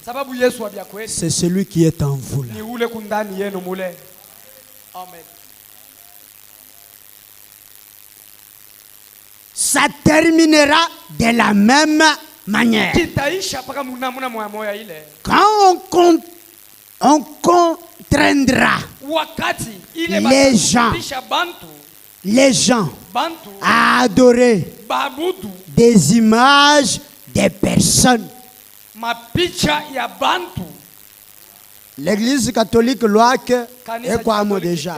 c'est celui qui est en vous là. Ça terminera de la même manière. Quand on contraindra les gens à adorer des images des personnes. L'église catholique Loac est quoi moi déjà?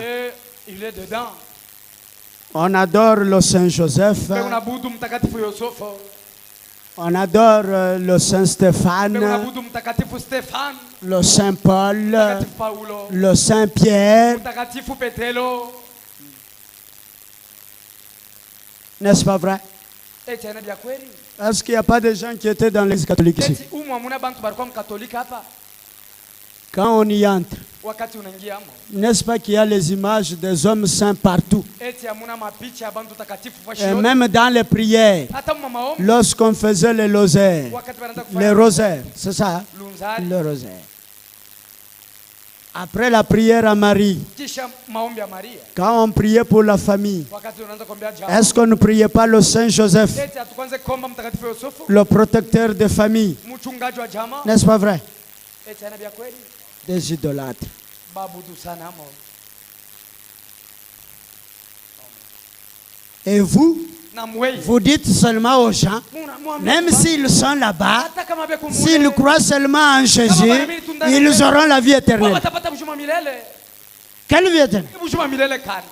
On adore le Saint Joseph. On adore le Saint Stéphane, le Saint Paul, le Saint Pierre. N'est-ce pas vrai? Est-ce qu'il n'y a pas de gens qui étaient dans l'église catholique ici? Quand on y entre, wakati unaingia amo, n'est-ce pas qu'il y a les images des hommes saints partout? eti hamuna mapicha ya bantu takatifu fashi Et yote. même dans les prières, Hata mamaombi lorsqu'on faisait les rosaires, wakati wanaanza les kufanya rosaires, c'est ça, lunzari, le rosaire. Après la prière à Marie, kisha maombi ya Maria, quand on priait pour la famille, wakati unaanza kuombea jamaa, est-ce qu'on ne priait pas le Saint Joseph, eti atukwanze kuomba mtakatifu Yosefu, le protecteur des familles? mchungaji wa jamaa, N'est-ce pas vrai? eti anabia kweli Des idolâtres. babudu sana amo. Et vous, Na mwei vous dites seulement aux gens, même s'ils sont là-bas, hata kama be s'ils croient seulement en Jésus, ils auront la vie éternelle. watapata bujuma milele. Quelle vie éternelle? Bujuma milele kani?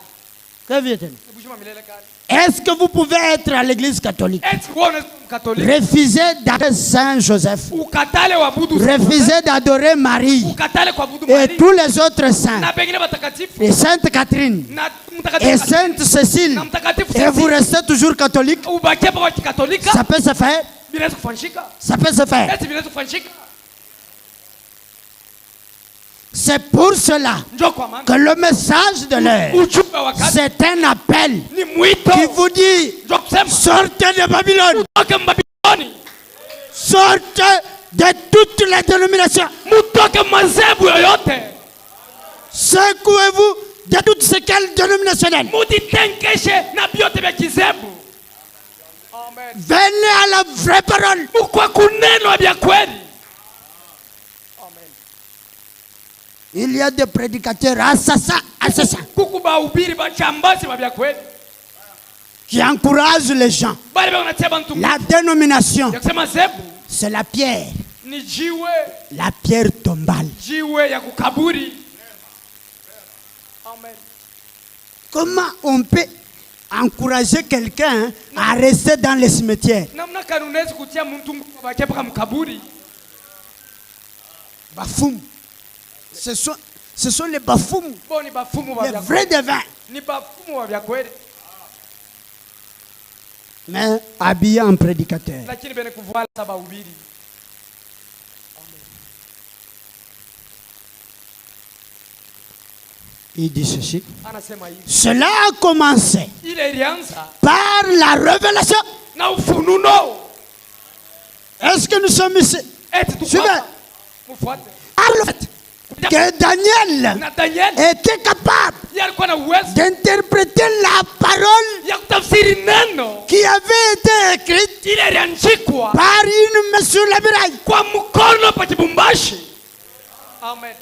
Quelle vie éternelle? Bujuma milele kani? Est-ce que vous pouvez être à l'église catholique, Eti wewe Mkatoliki, refuser d'adorer Saint Joseph, ukatale waabudu refuser d'adorer Marie ukatale kuabudu et Maria tous les autres saints, na pengine watakatifu et Sainte Catherine na et mtakatifu Sainte Cécile, na mtakatifu et vous restez toujours catholique? ubakie kwa Kikatolika, Ça peut se faire? vinaweza kufanyika. Ça peut se faire. Eti vinaweza kufanyika. C'est pour cela Njoo kwa maana que le message de l'heure, ujumbe wa wakati c'est un appel ni mwito. qui vous dit, Njoo kusema sortez de Babylone, mtoke Babiloni, sortez de toutes les dénominations, mtoke madhehebu yoyote, secouez-vous de toutes ces quelles dénominationnelles. mujitenkeshe na vyote vya kizebu. Amen. Venez à la vraie parole. Mkwa kuneno vya kweli. Amen. Il y a des prédicateurs assassins Kuku bahubiri bachambazi vya kweli qui encouragent les gens. bali banatia bantu La dénomination, ya kusema zebu c'est la pierre ni jiwe, la pierre tombale. jiwe ya kukaburi. Amen. Comment on peut encourager quelqu'un à rester dans les cimetières? Namna kanunezi kutia mtu bakie paka mkaburi. Bafoum. Ce sont les bafoum, Bo ni bafumu les vya vrais devins, ni bafumu vya kweli, mais habillés en prédicateurs. lakini bene kuvala saba ubiri. Il dit ceci. Anasema hivi, Cela a commencé ile ilianza par la révélation. na ufununo. Est-ce que nous sommes ici? Eti tu Suivez. mfuate. Alors, que Daniel Na Daniel était capable yalikuwa na uwezo d'interpréter la parole ya kutafsiri neno qui avait été écrite ile iliandikwa par une main sur la muraille. kwa mkono pa kibumbashi. Amen.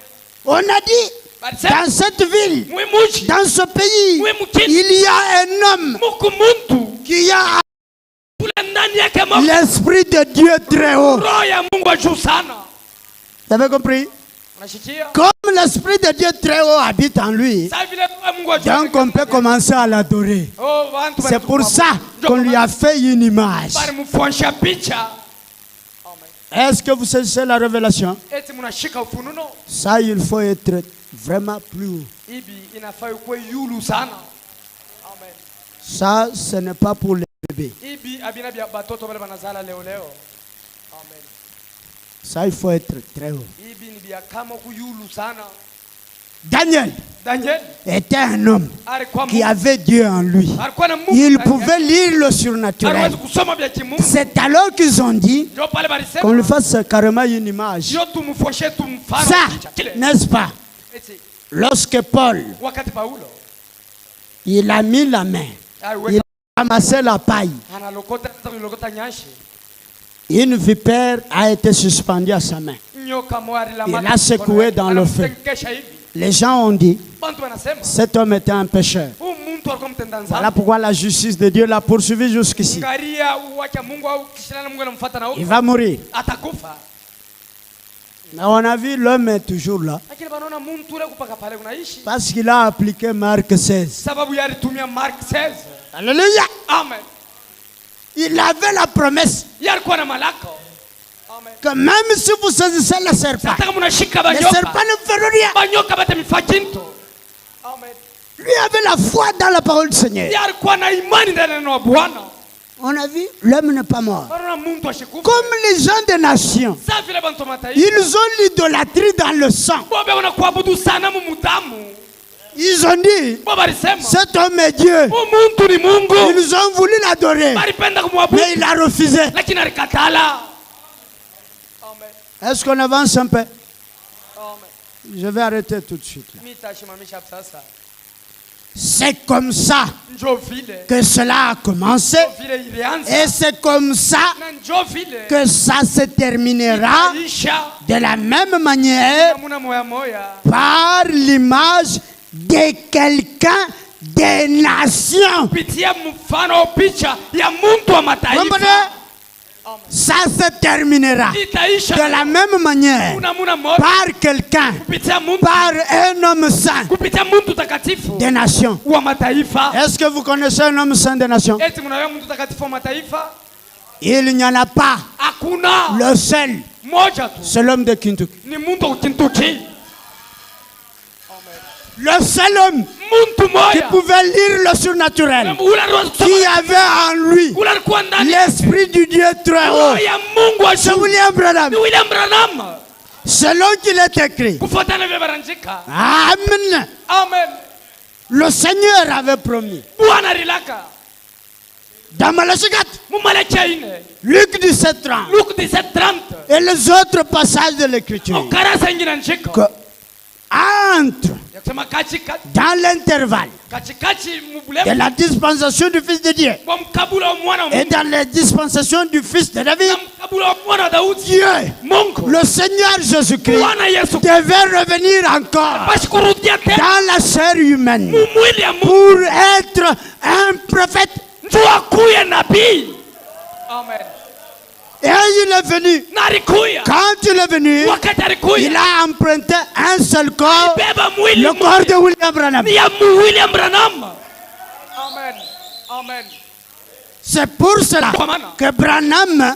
On a dit, Balisema dans cette ville, mwimuji dans ce pays, Oui, mukini. il y a un homme muku muntu qui a kule ndani yake Mungu, l'Esprit de Dieu très haut. roho ya Mungu wa juu sana. Vous avez compris? Unashikia? Comme l'Esprit de Dieu très haut habite en lui, Sasa vile roho ya Mungu wa juu. donc on peut commencer à l'adorer. Oh, bantu C'est pour ça qu'on lui a fait une image. bali mfuanisha picha. Amen. Est-ce que vous saisissez la révélation? Eti mnashika ufununo. Ça, il faut être vraiment plus haut. Ibi inafaa kuwa yulu sana. Amen. Ça, ce n'est pas pour les bébés. Ibi abina bya batoto bale banazala leo leo. Amen. Ça, il faut être très haut. Ibi ni bya kama ku yulu sana. Daniel Daniel était un homme alikuwa qui avait Dieu en lui. alikuwa na Mungu. Il pouvait lire le surnaturel. Aliweza kusoma bya kimungu. C'est alors qu'ils ont dit Ndio pale qu'on balisema lui fasse carrément une image. sio tumfuoshe tumfano Ça, picha kile. n'est-ce pas? Eti Lorsque Paul, wakati Paulo il a mis la main, il aliweka a ramassé la paille, analokota nyashi, une vipère a été suspendue à sa main. nyoka moari la Il a secoué dans le feu. Les gens ont dit, Bantu wanasema cet homme était un pécheur. huyu mtu alikuwa mtenda dhambi. Voilà pourquoi la justice de Dieu l'a poursuivi jusqu'ici. Ngaria uacha Mungu au kishana Mungu anamfuata na Il huko va mourir. atakufa. Mais on a vu l'homme est toujours là. Lakini banaona mtu ule kupaka pale unaishi Parce qu'il a appliqué Marc 16. sababu yalitumia Mark 16. Alléluia. Amen. Il avait la promesse Yalikuwa na malako. Amen. que même si vous saisissez le serpent, Nataka mnashika le banyoka. serpent ne fera rien. Banyoka bata mifakinto. Amen. Lui avait la foi dans la parole du Seigneur. Yalikuwa na imani ndani ya neno la Bwana. On a vu, l'homme n'est pas mort. Comme les gens des nations, ils ont l'idolâtrie dans le sang. Ils ont dit, cet homme est Dieu. Ils ont voulu l'adorer, mais il a refusé. Est-ce qu'on avance un peu? Je vais arrêter tout de suite. C'est comme ça que cela a commencé et c'est comme ça que ça se terminera de la même manière par l'image de quelqu'un des nations. Ça se terminera de la même manière par quelqu'un, par un homme saint des nations. Est-ce que vous connaissez un homme saint des nations? Il n'y en a pas. Le seul, c'est l'homme de Kentucky. Le seul homme qui pouvait lire le surnaturel, qui avait en lui l'esprit du Dieu très haut, c'est William Branham. Selon qu'il est écrit. Amen. Le Seigneur avait promis. Dans Malachigat, Luc 17:30 et les autres passages de l'Écriture, que entre dans l'intervalle de la dispensation du Fils de Dieu et dans la dispensation du Fils de David, Dieu, le Seigneur Jésus-Christ, devait revenir encore dans la chair humaine pour être un prophète. Amen. Et il est venu. Quand il est venu, il a emprunté un seul corps, le corps de William Branham. Amen. C'est pour cela que Branham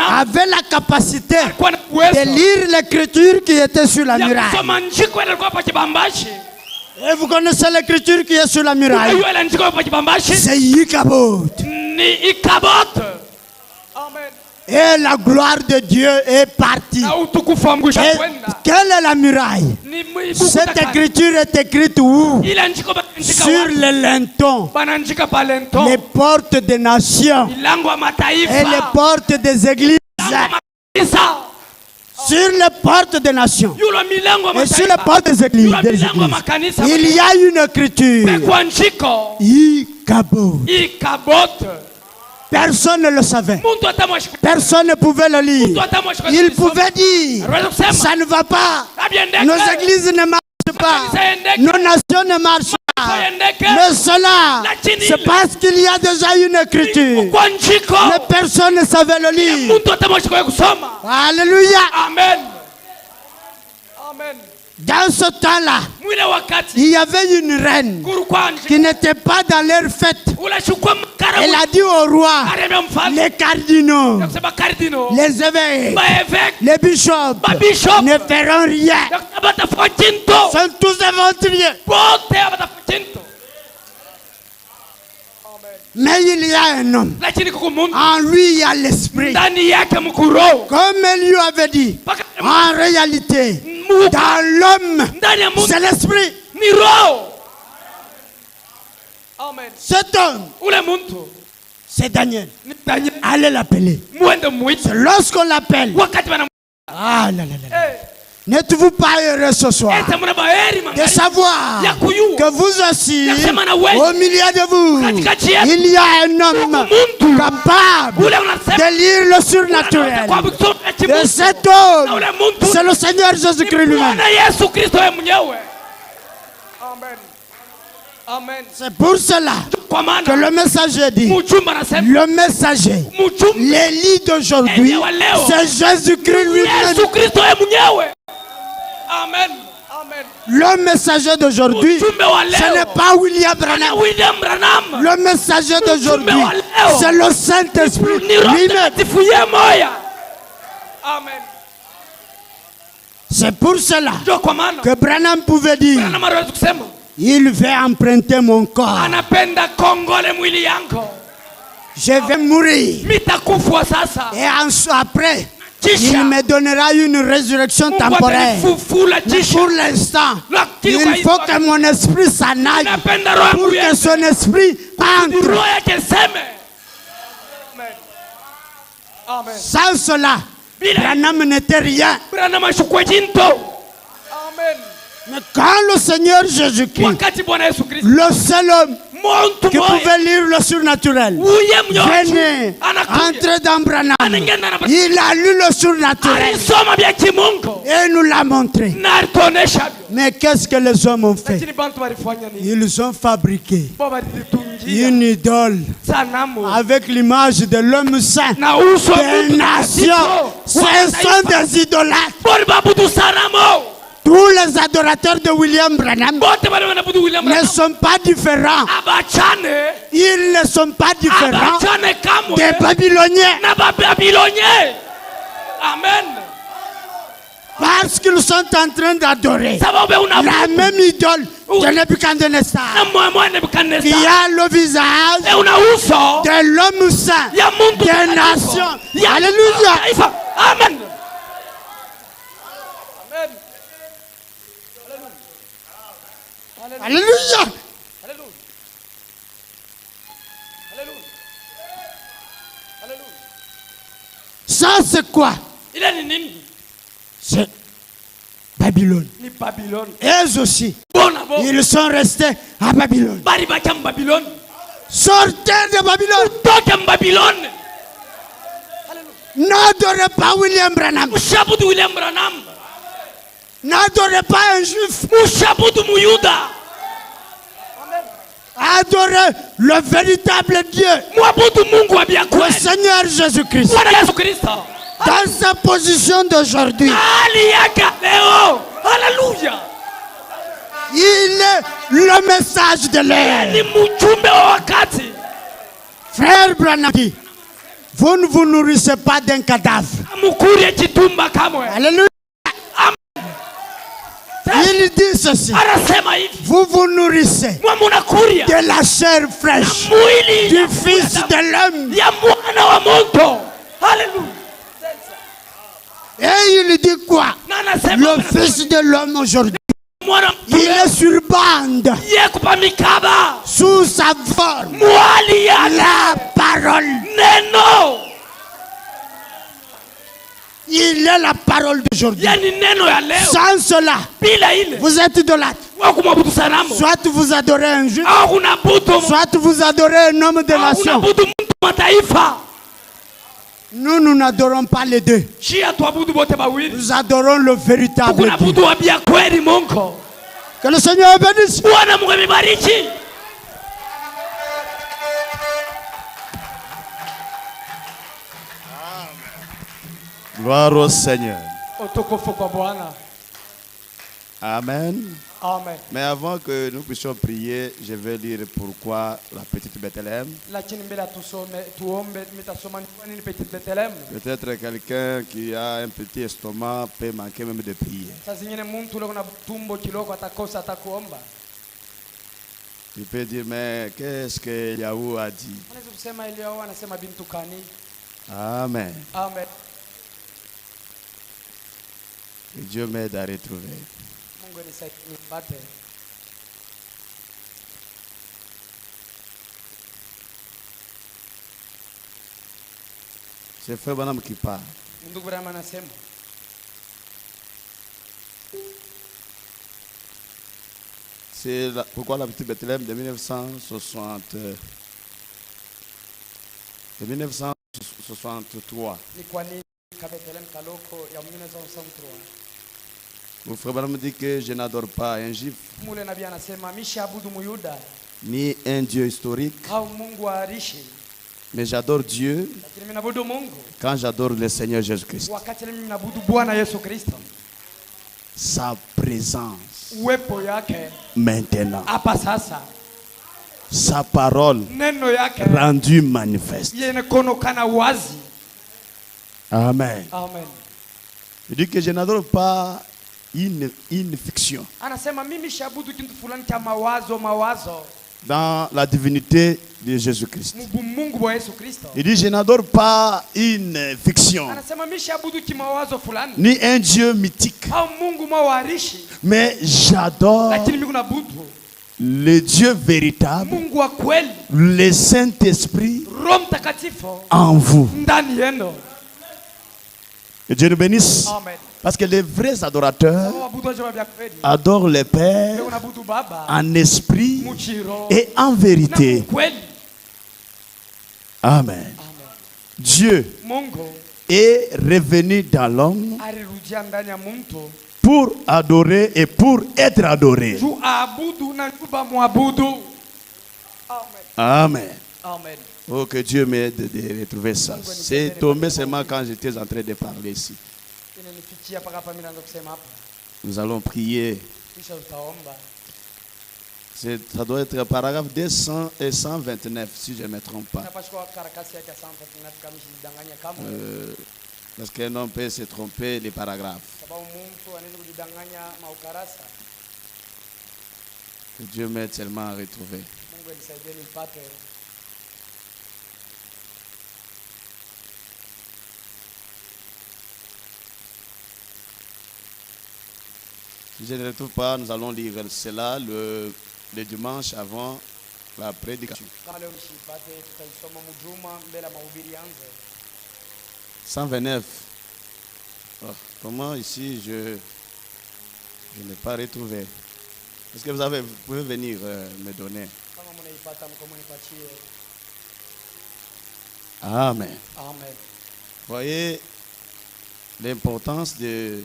avait la capacité de lire l'écriture qui était sur la muraille. Et vous connaissez l'écriture qui est sur la muraille? C'est Ichabod. Amen. Et la gloire de Dieu est partie. Et quelle est la muraille? Cette écriture est écrite où? Sur les lintons, les portes des nations et les portes des églises. Sur les portes des nations et sur les portes des églises, il y a une écriture. Ichabod. Personne ne le savait. Personne ne pouvait le lire. Il pouvait dire, ça ne va pas. Nos églises ne marchent pas. Nos nations ne marchent pas. Mais cela, c'est parce qu'il y a déjà une écriture. Mais personne ne savait le lire. Alléluia. Amen. Dans ce temps-là, il y avait une reine qui n'était pas dans leur fête. Elle a dit au roi, les cardinaux, les évêques, les bishops ne feront rien. Ils sont tous aventuriers. Mais il y a un homme. En lui, il y a l'esprit. Comme elle lui avait dit, en réalité, dans l'homme, c'est l'esprit. Cet homme, c'est Daniel. Allez l'appeler. C'est lorsqu'on l'appelle. Ah là là là. N'êtes-vous pas heureux ce soir de savoir que vous aussi, au milieu de vous, il y a un homme capable de lire le surnaturel. Et cet homme, c'est le Seigneur Jésus-Christ lui-même. C'est pour cela que le messager dit, le messager, l'Élie d'aujourd'hui, c'est Jésus-Christ lui-même. Amen. Le messager d'aujourd'hui, ce n'est pas William Branham. Le messager d'aujourd'hui, c'est le Saint-Esprit lui-même. C'est pour cela que Branham pouvait dire, il va emprunter mon corps. je vais mourir. Et après, il me donnera une résurrection temporaire. Mais pour l'instant, il faut que mon esprit s'en aille pour que son esprit entre. Sans cela, Branham n'était rien. Mais quand le Seigneur Jésus-Christ, le seul homme qui pouvait lire le surnaturel, venait entrer dans Branham, il a lu le surnaturel et nous l'a montré. Mais qu'est-ce que les hommes ont fait? Ils ont fabriqué une idole avec l'image de l'homme saint des nations. Ce sont des idolâtres. Tous les adorateurs de William Branham ne sont pas différents. Ils ne sont pas différents des Babyloniens. Amen. Parce qu'ils sont en train d'adorer la même idole de Nebuchadnezzar, qui a le visage de l'homme saint des nations. Alléluia. Amen. Alléluia. Ça c'est quoi? C'est Babylone. Eux aussi, ils sont restés à Babylone. Sortez de Babylone. N'adorez pas William Branham. N'adorez pas un juif. Adorez le véritable Dieu, le Seigneur Jésus-Christ. Dans sa position d'aujourd'hui, il est le message de l'ère. Frère Branham, vous ne vous nourrissez pas d'un cadavre. Alléluia. Il dit ceci: vous vous nourrissez de la chair fraîche du Fils de l'homme. Et il dit quoi? Le Fils de l'homme aujourd'hui, il est sur bande, sous sa forme, la parole. Il est la parole d'aujourd'hui. Sans cela, vous êtes idolâtre. Soit vous adorez un juif, soit vous adorez un homme de nation. Nous n'adorons pas les deux. Nous adorons le véritable Dieu. Que le Seigneur bénisse. Gloire au Seigneur. Amen. Amen. Mais avant que nous puissions prier, je vais lire pourquoi la petite Bethléem. Peut-être quelqu'un qui a un petit estomac peut manquer même de prier. Il peut dire, mais qu'est-ce que Yahou a dit? Amen. Amen. Que Dieu m'aide à retrouver. C'est Frère Branham qui parle. C'est pourquoi la petite Bethléem de 1963. Mon frère Branham dit que je n'adore pas un juif, ni un Dieu historique, mais j'adore Dieu quand j'adore le Seigneur Jésus-Christ. Sa présence maintenant, sa parole rendue manifeste. Amen. Amen. Il dit que je n'adore pas une fiction, dans la divinité de Jésus-Christ. Il dit, je n'adore pas une fiction, ni un Dieu mythique, mais j'adore le Dieu véritable, le Saint-Esprit en vous. Que Dieu nous bénisse. Parce que les vrais adorateurs adorent le Père en esprit et en vérité. Amen. Dieu est revenu dans l'homme pour adorer et pour être adoré. Amen. Oh, que Dieu m'aide de retrouver ça. C'est tombé seulement quand j'étais en train de parler ici. Nous allons prier. Ça doit être paragraphe 200 et 129, si je ne me trompe pas. Parce qu'un homme peut se tromper les paragraphes. Que Dieu m'aide seulement à retrouver. Si je ne retrouve pas, nous allons lire cela le dimanche avant la prédication. 129. Oh, comment ici je n'ai pas retrouvé? Est-ce que vous pouvez venir me donner? Amen. Amen. Voyez l'importance de...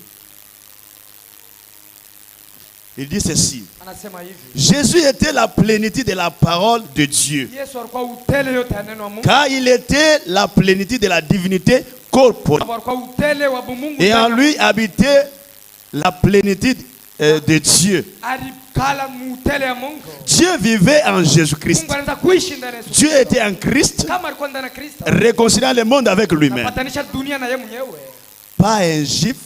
Il dit ceci. Jésus était la plénitude de la parole de Dieu. Car il était la plénitude de la divinité corporelle. Et en lui habitait la plénitude de Dieu. Dieu vivait en Jésus-Christ. Dieu était en Christ, réconciliant le monde avec lui-même. Pas un juif,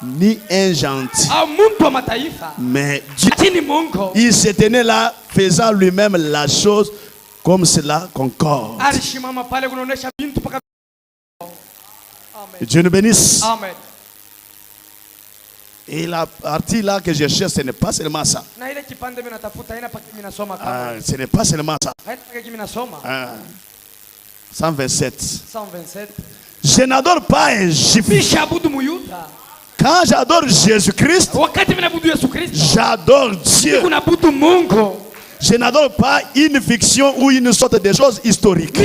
ni un gentil, mais Dieu, il se tenait là, faisant lui-même la chose comme cela concorde. Dieu nous bénisse. Amen. Et la partie là que je cherche, ce n'est pas seulement ça. Ce n'est pas seulement ça. 127. Je n'adore pas un juif. Quand j'adore Jésus-Christ, j'adore Dieu. Je n'adore pas une fiction ou une sorte de chose historique.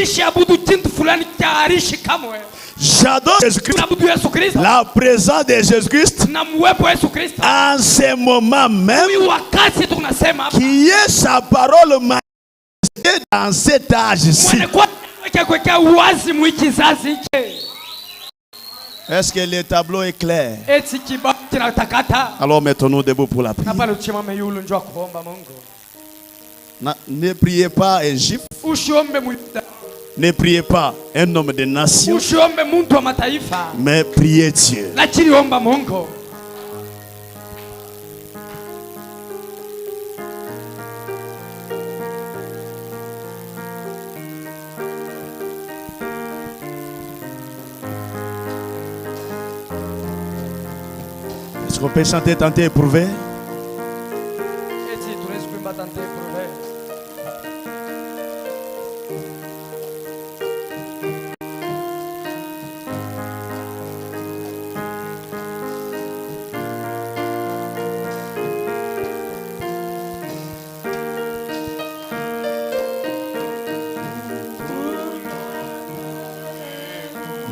J'adore Jésus-Christ. La présence de Jésus-Christ en ce moment même, qui est sa parole manifestée dans cet âge-ci. Est-ce que le tableau est clair? Alors mettons-nous debout pour la prière. Ne priez pas un juif. Ne priez pas un homme de nation. Mais priez Dieu. Est-ce qu'on peut chanter, tenter, éprouver?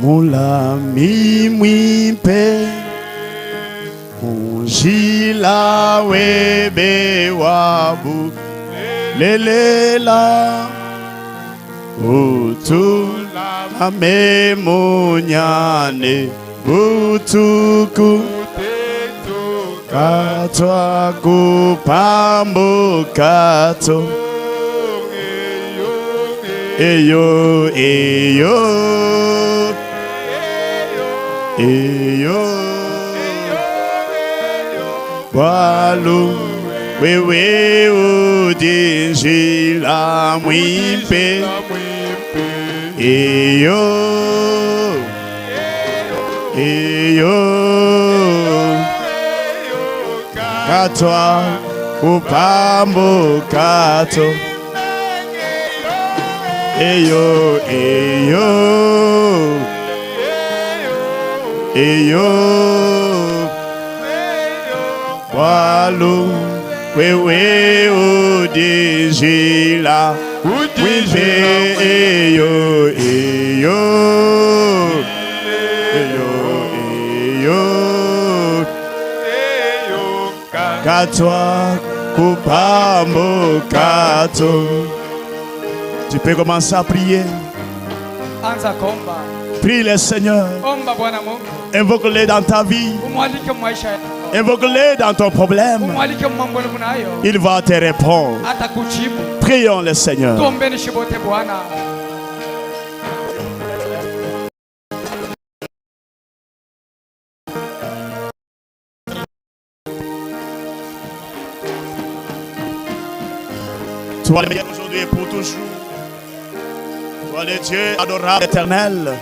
Moula mi mwimpe Munjila webe wabu lelela Utula ame munyane Utuku Katwa kupambu kato Eyo, eyo Eyo, walu, wewe udinjila mwimpe Eyo katwa upambo kato Eyo walu wewe udinjila mwimpe Eyo katwa kupambo kato. Tu peux commencer à prier. Prie le Seigneur. Invoque-le dans ta vie. Invoque-le dans ton problème. Il va te répondre. Prions le Seigneur. Sois le meilleur aujourd'hui et pour toujours. Sois le Dieu adorable, éternel.